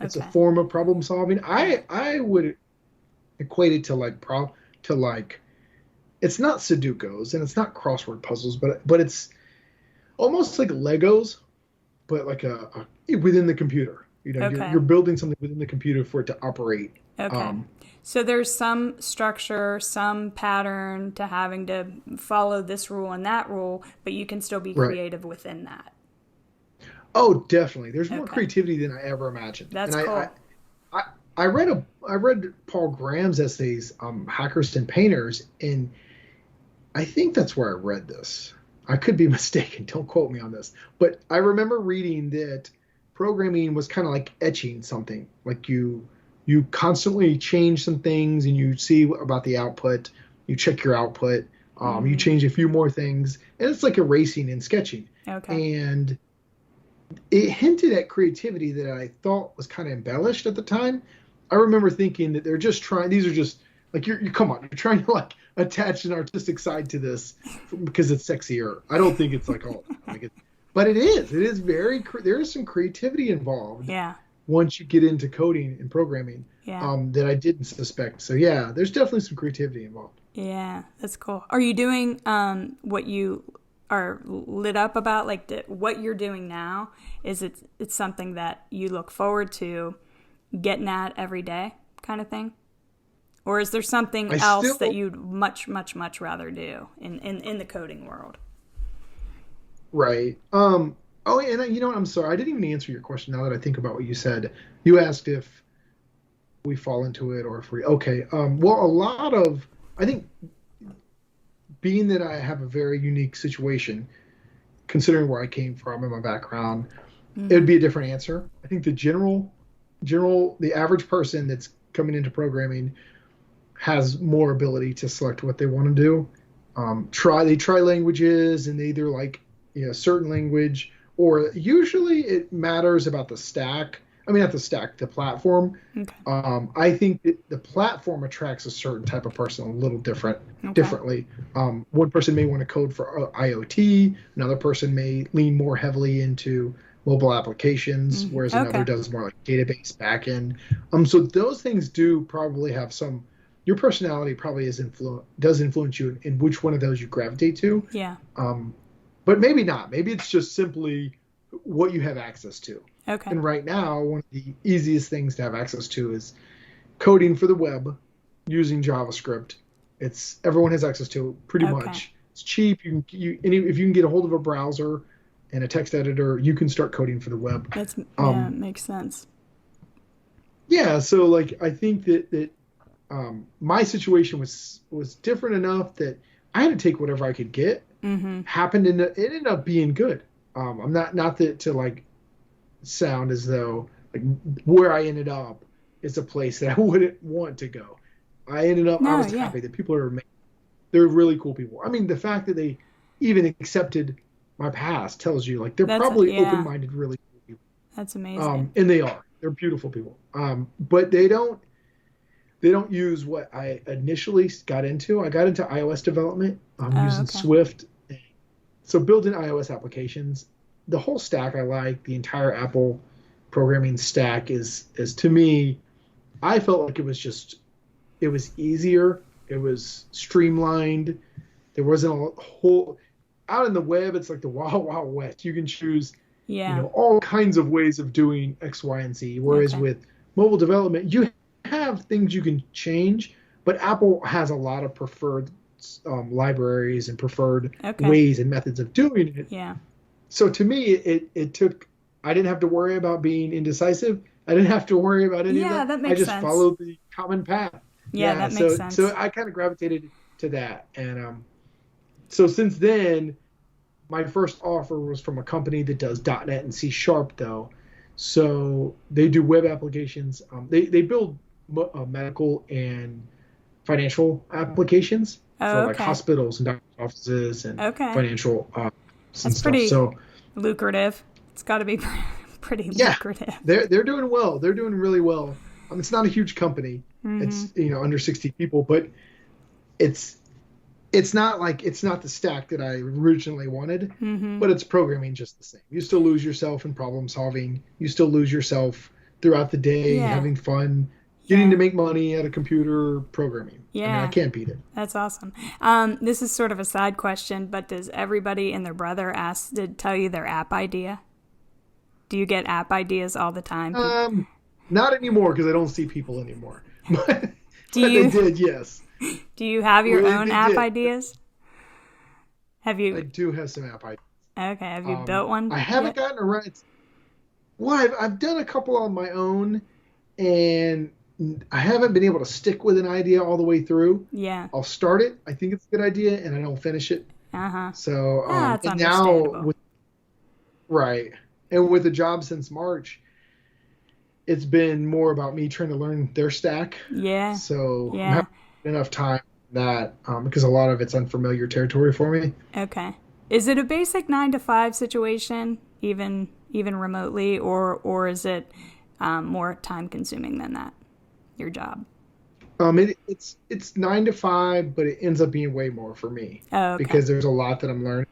It's a Okay. form of problem solving. Yeah. I would equate it to like it's not Sudokus and it's not crossword puzzles, but it's almost like Legos, but like within the computer. Okay. You're building something within the computer for it to operate. Okay. Um, So there's some structure, some pattern to having to follow this rule and that rule, but you can still be right. creative within that. Oh, definitely. There's more Okay. creativity than I ever imagined. And That's cool. I, I read Paul Graham's essays, Hackers and Painters, and I think that's where I read this. I could be mistaken. Don't quote me on this. But I remember reading that programming was kind of like etching something. Like you constantly change some things and you see about the output. You check your output. You change a few more things, and it's like erasing and sketching. Okay. And it hinted at creativity that I thought was kind of embellished at the time. I remember thinking that they're just trying. These are just like you come on. You're trying to like attach an artistic side to this because it's sexier. I don't think it's like all like it, but it is. It is very. There is some creativity involved. Yeah. Once you get into coding and programming, Yeah. that I didn't suspect. So yeah, there's definitely some creativity involved. Yeah, that's cool. Are you doing what you are lit up about? Like what you're doing now? Is it's something that you look forward to getting at every day, kind of thing? Or is there something else that you'd much rather do in the coding world? Right. Oh, and you know what? I'm sorry. I didn't even answer your question now that I think about what you said. You asked if we fall into it or if we. Okay. Well, a lot of. I think being that I have a very unique situation, considering where I came from and my background, it would be a different answer. I think the average person that's coming into programming has more ability to select what they want to do. They try languages and they either like certain language, or usually it matters about the stack. I mean, not the stack, the platform. Okay. I think the platform attracts a certain type of person a little differently. One person may want to code for IoT. Another person may lean more heavily into mobile applications, whereas another does more like database backend. So those things do probably have some. Your personality probably does influence you in which one of those you gravitate to. Yeah. But maybe not. Maybe it's just simply what you have access to. Okay. And right now, one of the easiest things to have access to is coding for the web using JavaScript. Everyone has access to it pretty much. It's cheap. If you can get a hold of a browser and a text editor, you can start coding for the web. Yeah, makes sense. Yeah, so like I think that my situation was different enough that I had to take whatever I could get. It ended up being good. I'm not to like sound as though like where I ended up is a place that I wouldn't want to go. I was happy that they're really cool people. I mean, the fact that they even accepted my past tells you like they're probably open-minded, really cool people. That's amazing. And they're beautiful people. But they don't use what I initially got into. I got into iOS development. Using Swift. So building iOS applications, the whole stack I like. The entire Apple programming stack is to me, I felt like it was easier. It was streamlined. There wasn't a whole out in the web. It's like the wild, wild west. You can choose, all kinds of ways of doing X, Y, and Z. Whereas with mobile development, you have things you can change, but Apple has a lot of preferred libraries and preferred ways and methods of doing it. Yeah. So to me, it took. I didn't have to worry about being indecisive. I didn't have to worry about any of that. That makes sense. I just followed the common path. Yeah, that makes sense. So I kind of gravitated to that, and so since then, my first offer was from a company that does .NET and C# though. So they do web applications. They build medical and financial applications for like hospitals and doctor's offices and financial That's pretty lucrative. It's got to be pretty lucrative. They're doing well. They're doing really well. It's not a huge company. It's under 60 people, but it's not the stack that I originally wanted, but it's programming just the same. You still lose yourself in problem solving. You still lose yourself throughout the day having fun, getting to make money at a computer programming. Yeah. I mean, I can't beat it. That's awesome. This is sort of a side question, but does everybody and their brother tell you their app idea? Do you get app ideas all the time? Not anymore because I don't see people anymore. But they did, yes. Do you have your own app ideas? Have you? I do have some app ideas. Okay. Have you built one? I haven't gotten around. Well, I've done a couple on my own, and I haven't been able to stick with an idea all the way through. Yeah. I'll start it. I think it's a good idea, and I don't finish it. Uh-huh. So, That's and now understandable. right. And with the job since March, it's been more about me trying to learn their stack. Yeah. So I'm Yeah. having enough time for that because a lot of it's unfamiliar territory for me. Okay. Is it a basic 9 to 5 situation, even remotely, or is it more time consuming than that? Your job. It's 9 to 5, but it ends up being way more for me Oh, okay. because there's a lot that I'm learning.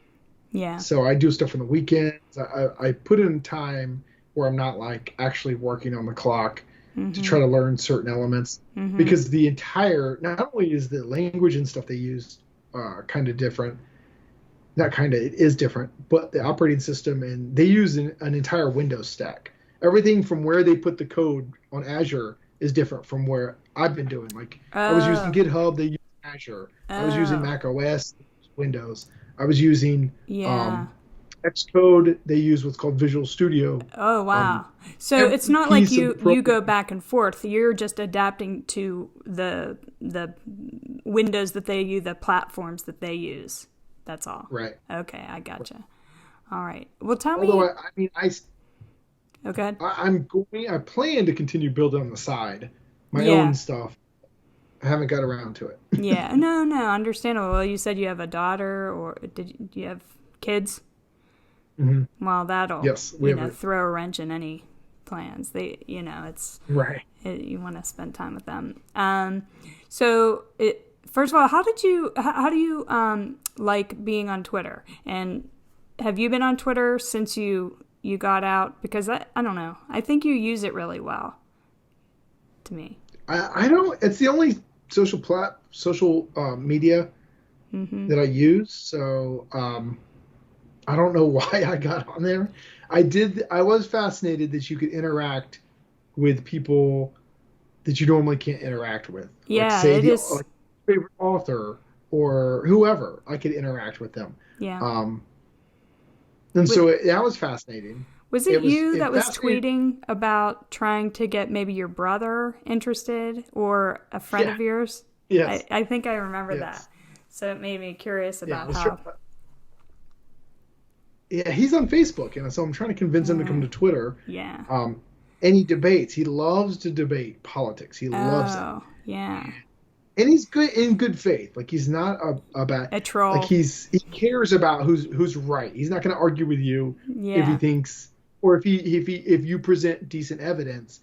Yeah. So I do stuff on the weekends. I put in time where I'm not like actually working on the clock to try to learn certain elements because the entire, not only is the language and stuff they use kind of different, not kind of, it is different, but the operating system, and they use an entire Windows stack. Everything from where they put the code on Azure is different from where I've been doing. Like I was using GitHub, they use Azure. I was using Mac OS, Windows. I was using Xcode. They use what's called Visual Studio. Oh, wow. So it's not like you go back and forth. You're just adapting to the windows that they use, the platforms that they use. That's all. Right. Okay, I gotcha. All right. Well, tell me. Although Okay. I plan to continue building on the side my own stuff. I haven't got around to it. Yeah. No, understandable. Well, you said you have a daughter, or do you have kids? Mm-hmm. Well, that'll yes, throw a wrench in any plans. It's right. You want to spend time with them. So first of all, how do you like being on Twitter? And have you been on Twitter since you got out? Because I don't know. I think you use it really well. To me, I don't. It's the only social media that I use. So I don't know why I got on there. I was fascinated that you could interact with people that you normally can't interact with. Yeah, like, say it is. Like, favorite author or whoever, I could interact with them. Yeah. That was fascinating. Was it you that was tweeting about trying to get maybe your brother interested or a friend of yours? Yes. I think I remember that. So it made me curious about how. Yeah, he's on Facebook, and so I'm trying to convince him to come to Twitter. Yeah. And he debates. He loves to debate politics. He loves it. Oh, yeah. And he's good in good faith. Like he's not a troll. Like he cares about who's right. He's not going to argue with you if he thinks, or if you present decent evidence,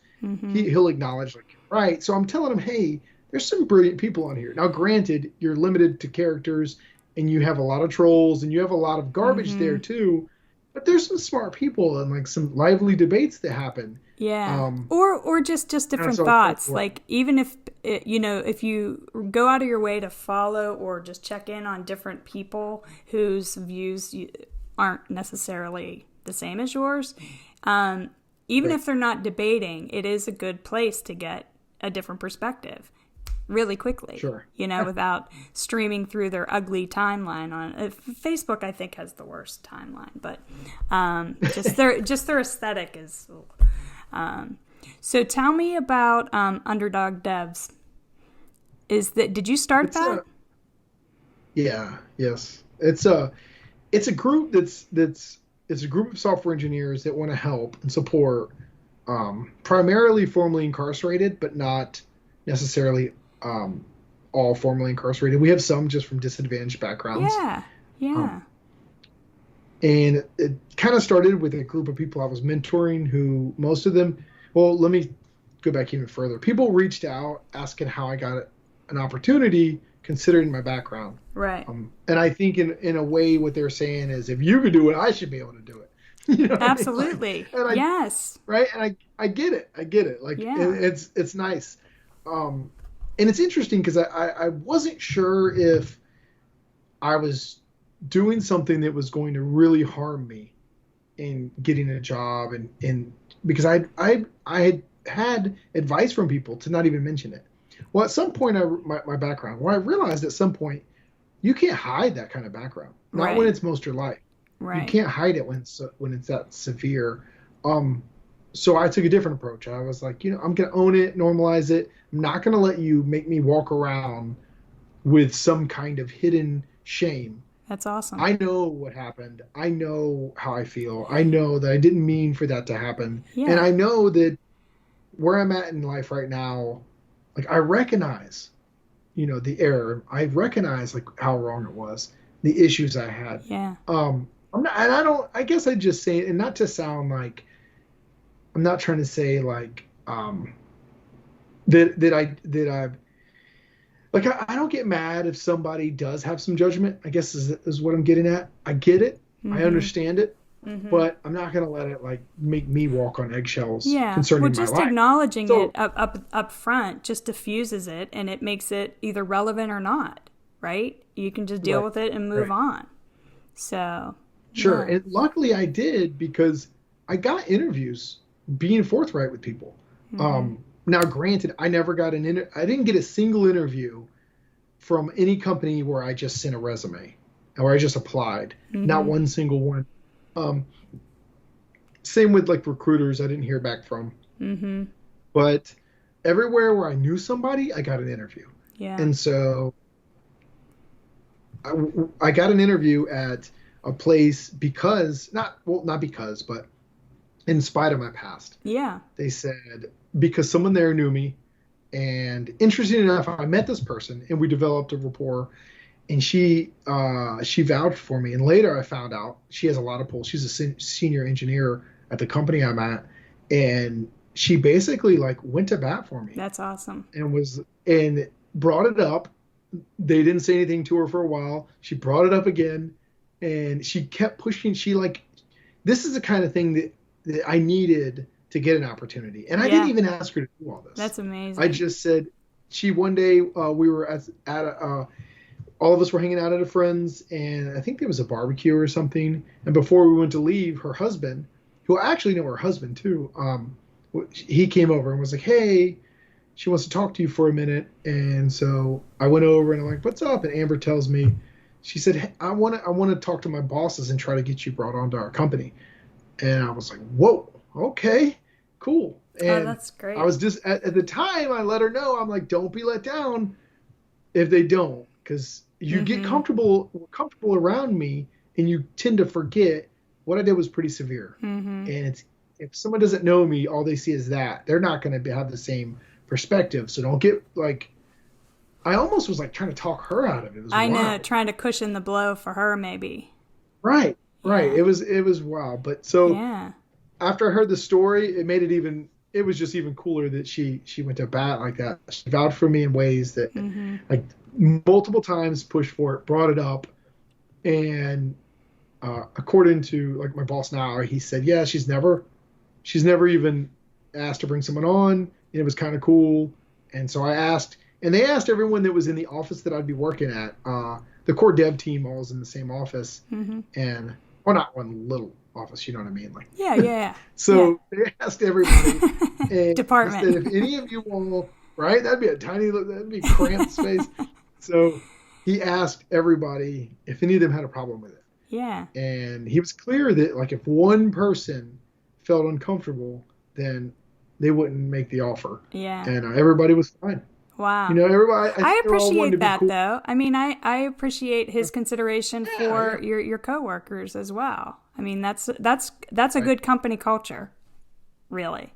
he'll acknowledge like you're right. So I'm telling him, hey, there's some brilliant people on here. Now, granted, you're limited to characters, and you have a lot of trolls, and you have a lot of garbage there too. But there's some smart people and like some lively debates that happen. Yeah. Or just different thoughts. Like even if if you go out of your way to follow or just check in on different people whose views aren't necessarily the same as yours, even if they're not debating, it is a good place to get a different perspective really quickly. Sure. Without streaming through their ugly timeline on Facebook. I think has the worst timeline, but just their aesthetic is. So tell me about Underdog Devs. Did you start that? Yes. It's a group that's a group of software engineers that want to help and support primarily formerly incarcerated, but not necessarily all formerly incarcerated. We have some just from disadvantaged backgrounds. Yeah. And it kind of started with a group of people I was mentoring who most of them, well, let me go back even further. People reached out asking how I got an opportunity considering my background. Right. And I think in a way what they're saying is if you could do it, I should be able to do it. Absolutely. I mean? Yes. Right. And I get it. Like it's nice. And it's interesting because I wasn't sure if I was doing something that was going to really harm me in getting a job and because I had advice from people to not even mention it. Well, at some point, my background, I realized at some point, you can't hide that kind of background. Not when it's most your life. Right. You can't hide it when it's that severe. And so I took a different approach. I was like, I'm going to own it, normalize it. I'm not going to let you make me walk around with some kind of hidden shame. That's awesome. I know what happened. I know how I feel. I know that I didn't mean for that to happen. And Yeah. I know that where I'm at in life right now, like I recognize, the error. I recognize like how wrong it was, the issues I had. Yeah. I'm not, and I don't, I guess I just say it, and not to sound like, I'm not trying to say like, that I like, I don't get mad if somebody does have some judgment, I guess is what I'm getting at. I get it. I Mm-hmm. understand it, Mm-hmm. but I'm not going to let it like make me walk on eggshells Yeah. Well, concerning my just life. acknowledging So, it up front just diffuses it, and it makes it either relevant or not, right? You can just deal right, with it and move right. on. So, Sure. yeah. And luckily I did because I got interviews being forthright with people. Mm-hmm. Now, granted, I never got I didn't get a single interview from any company where I just sent a resume or I just applied. Not Mm-hmm. one single one. Um, Same with like recruiters, I didn't hear back from. Mm-hmm. But everywhere where I knew somebody, I got an interview. Yeah. And so I got an interview at a place because, not because, but in spite of my past. Yeah. They said, because someone there knew me. And interesting enough, I met this person and we developed a rapport. And she vouched for me. And later I found out she has a lot of pull. She's a senior engineer at the company I'm at. And she basically like went to bat for me That's awesome. and brought it up. They didn't say anything to her for a while. She brought it up again and she kept pushing. This is the kind of thing that I needed to get an opportunity. And I didn't Yeah. even ask her to do all this. That's amazing. I just said, one day we were all of us were hanging out at a friend's, and I think there was a barbecue or something. And before we went to leave, her husband, who I actually know her husband too, he came over and was like, "Hey, she wants to talk to you for a minute." And so I went over and I'm like, "What's up?" And Amber tells me, she said, "Hey, I want to talk to my bosses and try to get you brought onto our company." And I was like, "Whoa, okay, cool." And that's great. I was just at the time I let her know, I'm like, "Don't be let down if they don't, because you get Mm-hmm. comfortable around me and you tend to forget what I did was pretty severe." Mm-hmm. And if someone doesn't know me, all they see is that. They're not going to have the same perspective. So don't get like, I almost was like trying to talk her out of it. It was I know, wild. trying to cushion the blow for her, maybe. Right. Yeah. It was wild. But so Yeah. after I heard the story, it was just even cooler that she went to bat like that. She vouched for me in ways that Mm-hmm. like multiple times pushed for it, brought it up. And according to like my boss now, he said, yeah, she's never even asked to bring someone on. And it was kind of cool. And so I asked, and they asked everyone that was in the office that I'd be working at. The core dev team all was in the same office. Mm-hmm. And, well, not one little office, you know what I mean? Like, Yeah. so they asked everybody, and Department. he said, if any of you all, right, that'd be cramped space. So he asked everybody if any of them had a problem with it. Yeah. And he was clear that like if one person felt uncomfortable, then they wouldn't make the offer. Yeah. And everybody was fine. Wow. Everybody. I they're all wanting to appreciate be that cool. though. I mean, I appreciate his consideration for your coworkers as well. I mean, that's a good company culture, really.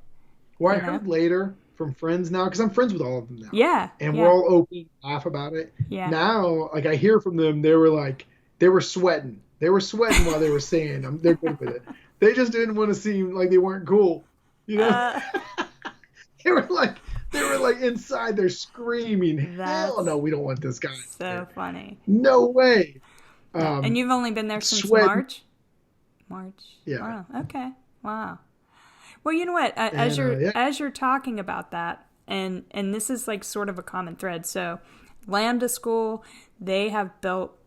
Well, I heard later from friends now, because I'm friends with all of them now. Yeah. And we're all open, laugh about it. Yeah. Now, like I hear from them, they were sweating. They were sweating while they were saying they're good with it. They just didn't want to seem like they weren't cool. They were like inside, they're screaming, "Hell no, we don't want this guy." So funny. No way. And you've only been there since sweating. March. Yeah. Wow. Okay. Wow. Well, you know what? As you're talking about that, and this is like sort of a common thread. So, Lambda School, they have built,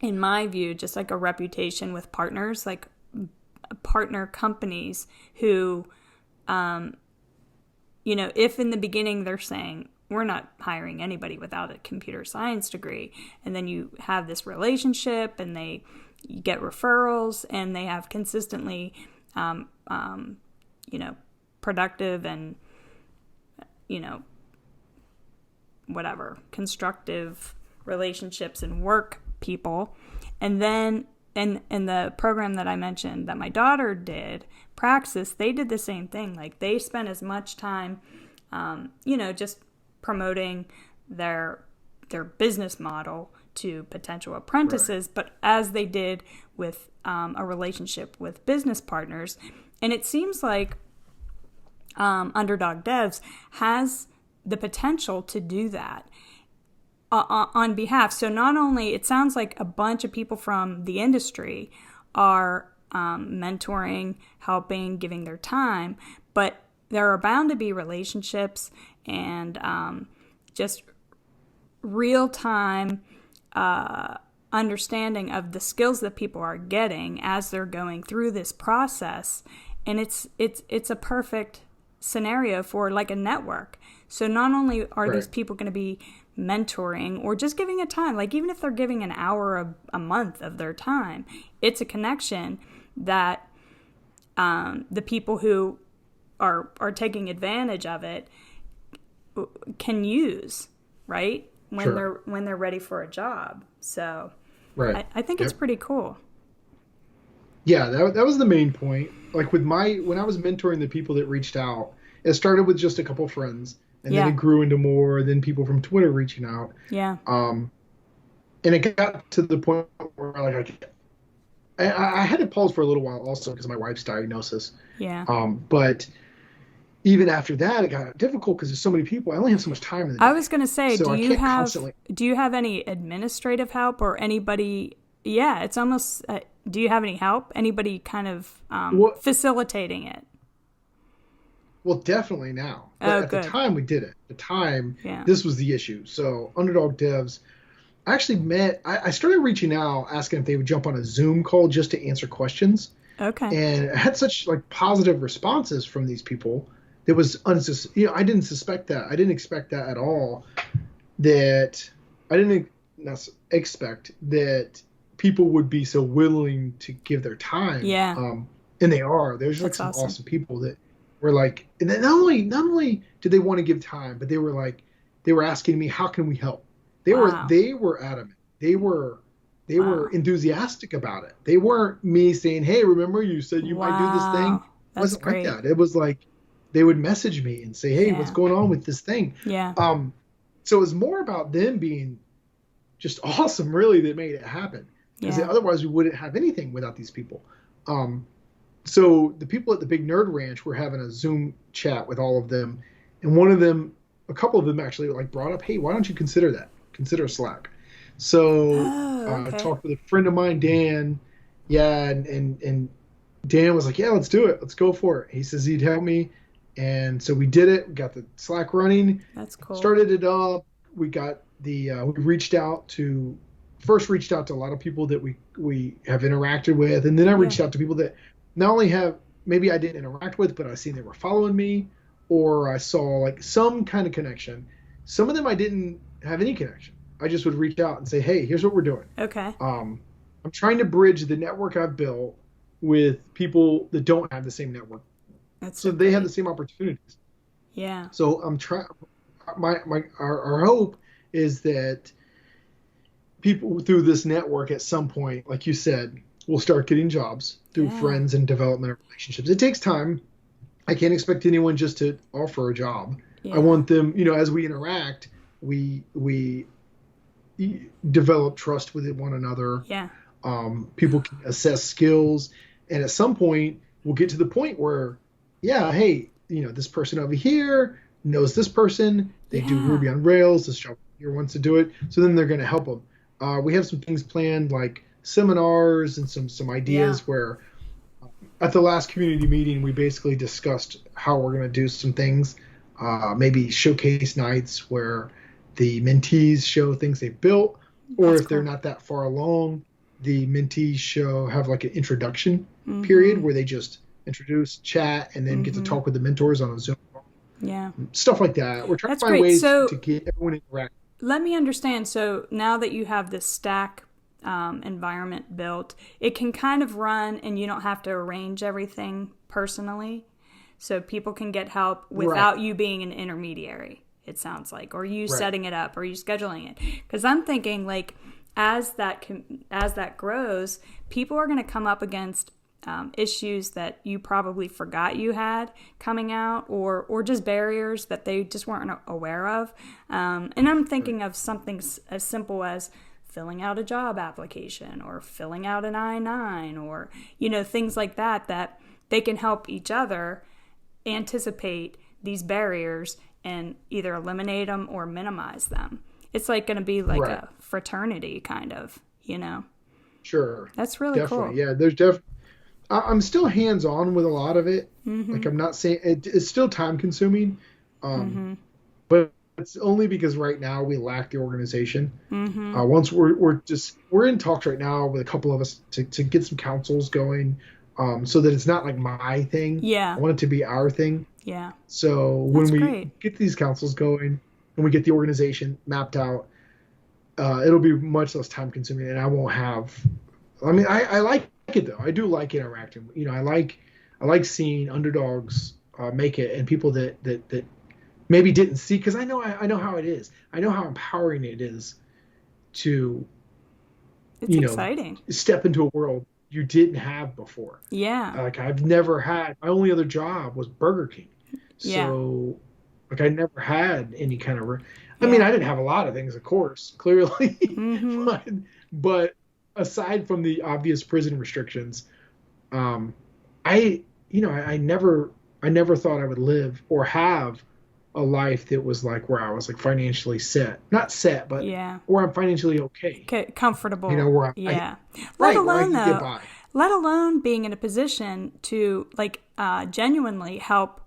in my view, just like a reputation with partners, like partner companies who, if in the beginning they're saying, we're not hiring anybody without a computer science degree, and then you have this relationship and you get referrals and they have consistently, productive and, whatever, constructive relationships and work people. And then in the program that I mentioned that my daughter did, Praxis, they did the same thing. Like, they spent as much time, just promoting their business model to potential apprentices, right, but as they did with a relationship with business partners. And it seems like Underdog Devs has the potential to do that on behalf. So not only, it sounds like a bunch of people from the industry are mentoring, helping, giving their time, but there are bound to be relationships and just real-time understanding of the skills that people are getting as they're going through this process. And it's a perfect scenario for like a network. So not only are right, these people going to be mentoring or just giving a time, like even if they're giving an hour a month of their time, it's a connection that the people who are taking advantage of it can use, right? When they're ready for a job. So right, I think it's pretty cool. Yeah, that was the main point. Like when I was mentoring the people that reached out, it started with just a couple friends, and then it grew into more, then people from Twitter reaching out. Yeah. And it got to the point where like I had to pause for a little while also because of my wife's diagnosis. Yeah. But even after that, it got difficult because there's so many people. I only have so much time in the day. I was going to say, so do you have any administrative help or anybody? Yeah, it's almost. Do you have any help? Anybody kind of facilitating it? Well, definitely now. But at the time we did it. At the time, this was the issue. So Underdog Devs, I actually I started reaching out asking if they would jump on a Zoom call just to answer questions. Okay. And I had such like positive responses from these people. It was I didn't suspect that. I didn't expect that at all. That I didn't expect that people would be so willing to give their time. Yeah. And they are. There's like some awesome people that were like, and then not only did they want to give time, but they were asking me, how can we help? They were adamant. They were enthusiastic about it. They weren't me saying, hey, remember you said you might do this thing? It wasn't great. Like that. It was like they would message me and say, hey, what's going on with this thing? Yeah. So it was more about them being just awesome, really, that made it happen. Because otherwise we wouldn't have anything without these people. So the people at the Big Nerd Ranch were having a Zoom chat with all of them. And a couple of them actually like brought up, hey, why don't you consider Slack? So I talked with a friend of mine, Dan. Yeah. And Dan was like, yeah, let's do it. Let's go for it. He says he'd help me. And so we did it. We got the Slack running. That's cool. Started it up. We got we reached out to a lot of people that we have interacted with. And then I reached out to people that not only maybe I didn't interact with, but I seen they were following me, or I saw like some kind of connection. Some of them I didn't have any connection. I just would reach out and say, hey, here's what we're doing. Okay. I'm trying to bridge the network I've built with people that don't have the same network. So they have the same opportunities. Yeah. So I'm trying. Our hope is that people through this network at some point, like you said, will start getting jobs through friends and development of relationships. It takes time. I can't expect anyone just to offer a job. Yeah. I want them, as we interact, we develop trust with one another. Yeah. People can assess skills, and at some point, we'll get to the point where, hey, this person over here knows this person. They do Ruby on Rails. This job here wants to do it. So then they're going to help them. We have some things planned, like seminars and some ideas where at the last community meeting, we basically discussed how we're going to do some things, maybe showcase nights where the mentees show things they've built, or if they're not that far along, the mentees have like an introduction period where they just introduce, chat, and then get to talk with the mentors on a Zoom call. Yeah. Stuff like that. We're trying to find ways to get everyone interact. Let me understand. So now that you have this Stack environment built, it can kind of run and you don't have to arrange everything personally. so people can get help without you being an intermediary, it sounds like, or you setting it up or you scheduling it. Because I'm thinking, like, as that grows, people are going to come up against issues that you probably forgot you had coming out, or just barriers that they just weren't aware of. And I'm thinking of something as simple as filling out a job application or filling out an I-9 or, things like that they can help each other anticipate these barriers and either eliminate them or minimize them. It's like going to be like a fraternity kind of, Sure. That's really definitely. cool. Yeah, there's I'm still hands-on with a lot of it. Mm-hmm. Like, I'm not saying it's still time-consuming, but it's only because right now we lack the organization. Mm-hmm. Once we're in talks right now with a couple of us to get some councils going, so that it's not like my thing. Yeah, I want it to be our thing. Yeah. So when we get these councils going and we get the organization mapped out, it'll be much less time-consuming, and I won't have. I mean, I like it though. I do like interacting. I like seeing underdogs make it, and people that maybe didn't see, because I know how it is. I know how empowering it is to exciting. Step into a world you didn't have before. Yeah. Like, I've never had, my only other job was Burger King. So like, I never had any kind of I mean, I didn't have a lot of things, of course, clearly. but aside from the obvious prison restrictions, I never thought I would live or have a life that was like where I was like financially not set, but where I'm financially okay, comfortable. Where let alone being in a position to like genuinely help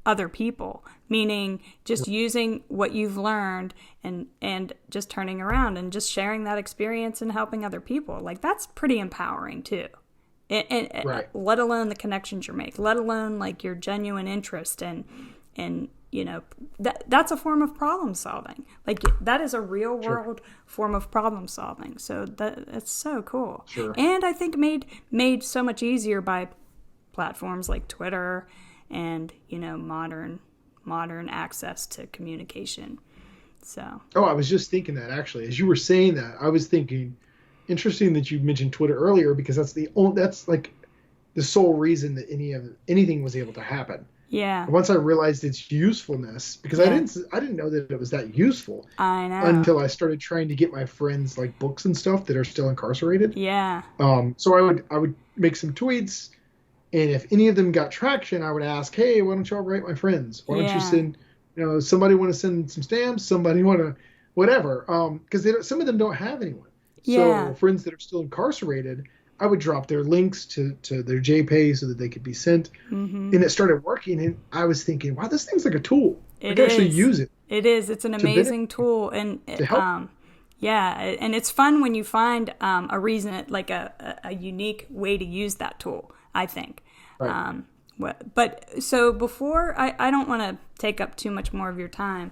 other people, meaning just using what you've learned and just turning around and just sharing that experience and helping other people. Like, that's pretty empowering too. And let alone the connections you make, let alone like your genuine interest and that's a form of problem solving. Like, that is a real world form of problem solving. So that's so cool. Sure. And I think made so much easier by platforms like Twitter and modern access to communication. So. Oh, I was just thinking that, actually, as you were saying that, I was thinking, interesting that you mentioned Twitter earlier, because that's like the sole reason that anything was able to happen. Yeah. Once I realized its usefulness, because I didn't know that it was that useful. I know. Until I started trying to get my friends like books and stuff that are still incarcerated. Yeah. So I would make some tweets, and if any of them got traction, I would ask, hey, why don't y'all write my friends? Why don't you send, somebody want to send some stamps? Somebody want to, whatever. Because some of them don't have anyone. So friends that are still incarcerated, I would drop their links to their JPay so that they could be sent. Mm-hmm. And it started working, and I was thinking, wow, this thing's like a tool. I can actually use it. It is. It's an amazing tool. And to help. And it's fun when you find a reason, like a unique way to use that tool, I think. Right. But so before, I don't want to take up too much more of your time,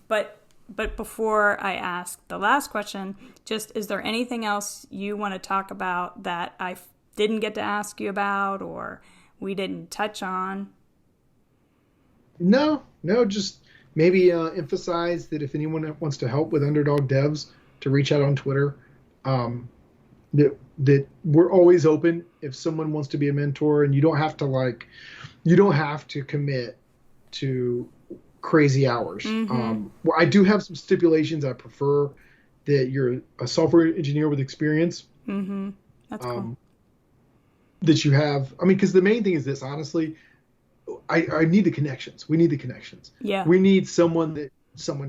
but before I ask the last question, just, is there anything else you want to talk about that I didn't get to ask you about or we didn't touch on? No, just maybe emphasize that if anyone wants to help with Underdog Devs, to reach out on Twitter. That we're always open if someone wants to be a mentor, and you don't have to commit to crazy hours. Mm-hmm. Well, I do have some stipulations. I prefer that you're a software engineer with experience. Mm-hmm. That's cool. That you have, because the main thing is this, honestly, I need the connections. We need the connections. Yeah. We need someone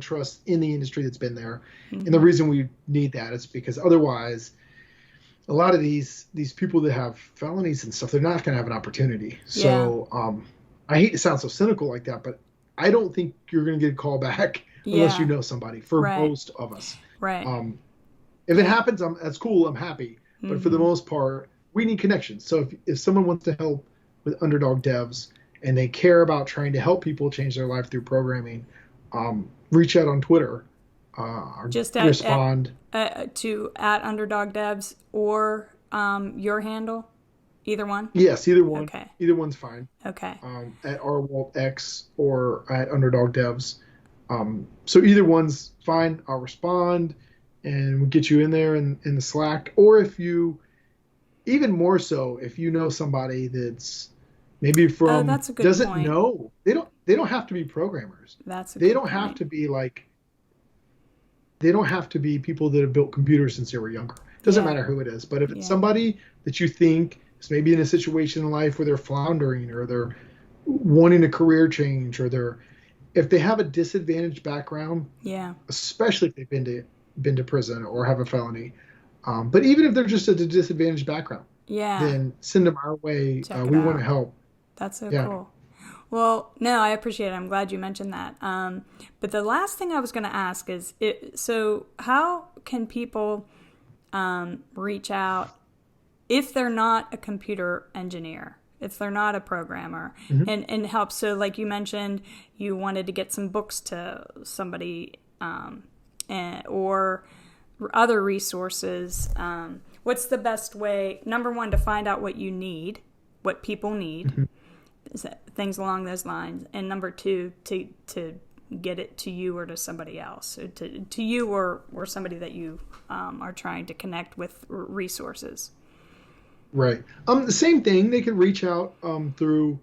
trusts in the industry that's been there. Mm-hmm. And the reason we need that is because otherwise, a lot of these people that have felonies and stuff, they're not going to have an opportunity. So I hate to sound so cynical like that, but I don't think you're going to get a call back unless you know somebody, for most of us. Right. If it happens, that's cool. I'm happy. Mm-hmm. But for the most part, we need connections. So if someone wants to help with Underdog Devs and they care about trying to help people change their life through programming, reach out on Twitter. Just respond to @Underdog Devs or your handle. Either one? Yes, either one. Okay. Either one's fine. Okay. At rwaltx or at Underdog Devs. So either one's fine. I'll respond and we'll get you in there in the Slack. Or if you, even more so, if you know somebody that's maybe from that's a good doesn't point. know, they don't have to be programmers. That's a they good don't point. have to be like, they don't have to be people that have built computers since they were younger. Doesn't matter who it is. But if it's somebody that you think is maybe in a situation in life where they're floundering or they're wanting a career change or if they have a disadvantaged background, especially if they've been to prison or have a felony, but even if they're just at a disadvantaged background, then send them our way. We want to help. That's so cool. Well, no, I appreciate it. I'm glad you mentioned that. But the last thing I was going to ask is, so how can people reach out if they're not a computer engineer, if they're not a programmer, and help? So like you mentioned, you wanted to get some books to somebody or other resources. What's the best way, number one, to find out what you need, what people need, things along those lines, and number two, to get it to you or to somebody else, or to you or somebody that you are trying to connect with resources? Right. The same thing. They can reach out through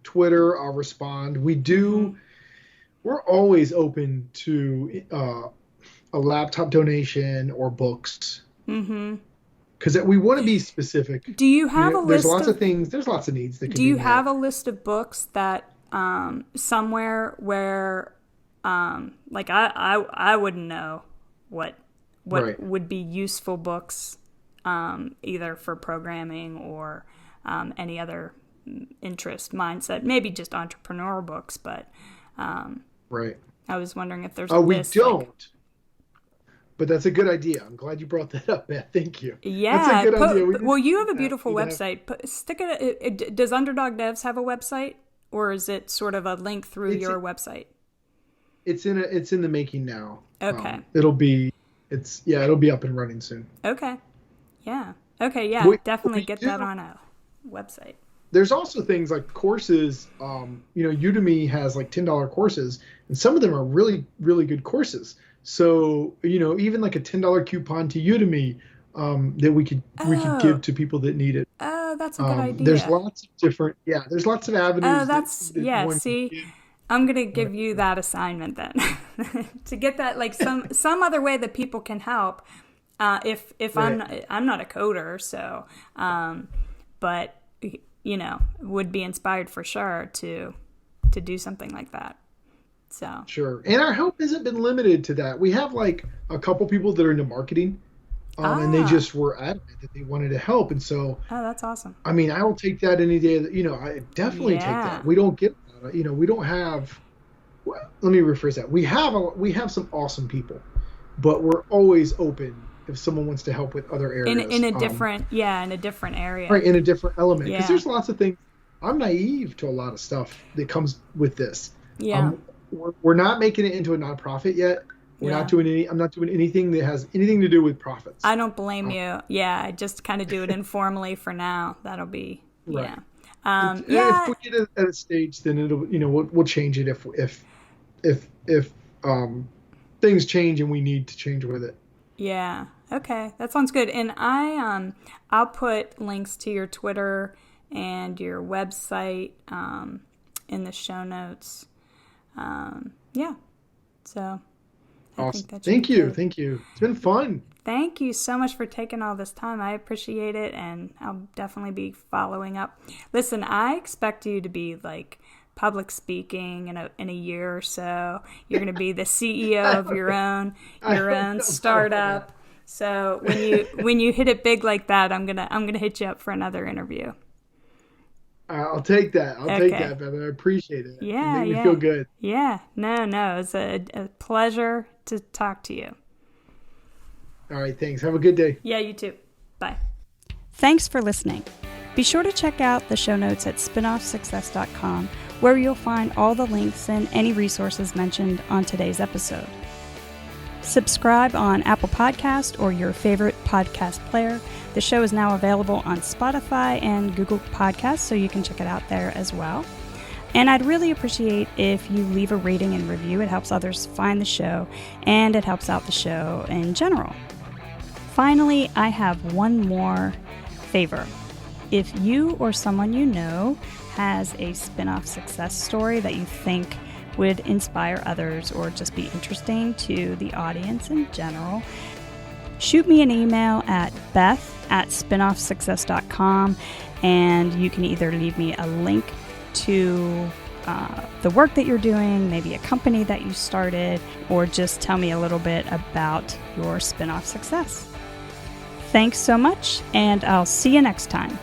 Twitter. I'll respond. We're always open to a laptop donation or books. Because we want to be specific. Do you have a list? There's lots of things. There's lots of needs that can be met. Do you have a list of books that somewhere where like I wouldn't know what would be useful books, either for programming or any other interest, mindset, maybe just entrepreneur books, but right. I was wondering if there's a list. We don't. But that's a good idea. I'm glad you brought that up, Beth. Thank you. Yeah. That's a good idea. Well, you have a beautiful website. Stick it. Does Underdog Devs have a website, or is it sort of a link through your website? It's in the making now. Okay. It'll be up and running soon. Okay. Yeah. Okay. Yeah. Definitely get that on a website. There's also things like courses. Udemy has like $10 courses, and some of them are really, really good courses. So, even like a $10 coupon to Udemy that we could give to people that need it. Oh, that's a good idea. There's lots of avenues. See, I'm going to give you that assignment then to get that, like some other way that people can help. If right. I'm not a coder, so, but would be inspired for sure to do something like that. So sure. And our help hasn't been limited to that. We have like a couple people that are into marketing, and they just were adamant that they wanted to help. And so, that's awesome. I mean, I will take that any day. I definitely take that. We don't get, we don't have. Well, let me rephrase that. We have some awesome people, but we're always open if someone wants to help with other areas. In a different area. Right, in a different element. Because there's lots of things. I'm naive to a lot of stuff that comes with this. Yeah. We're not making it into a nonprofit yet. I'm not doing anything that has anything to do with profits. I don't blame you. Yeah, I just kind of do it informally for now. That'll be right. If we get at a stage, then it'll we'll change it if things change and we need to change with it. Yeah. Okay, that sounds good. And I'll put links to your Twitter and your website in the show notes. So awesome. Thank you. It's been fun. Thank you so much for taking all this time. I appreciate it, and I'll definitely be following up. Listen, I expect you to be like public speaking in a year or so. You're going to be the CEO of your own startup. So when you hit it big like that, I'm gonna hit you up for another interview. I'll take that. Take that, brother. I appreciate it. Yeah, it made me feel good. Yeah, no, it's a pleasure to talk to you. All right, thanks. Have a good day. Yeah, you too. Bye. Thanks for listening. Be sure to check out the show notes at spinoffsuccess.com, where you'll find all the links and any resources mentioned on today's episode. Subscribe on Apple Podcast or your favorite podcast player. The show is now available on Spotify and Google Podcasts, so you can check it out there as well. And I'd really appreciate if you leave a rating and review. It helps others find the show, and it helps out the show in general. Finally, I have one more favor. If you or someone you know has a spin-off success story that you think would inspire others or just be interesting to the audience in general, shoot me an email at beth@spinoffsuccess.com, and you can either leave me a link to the work that you're doing, maybe a company that you started, or just tell me a little bit about your spin-off success. Thanks so much, and I'll see you next time.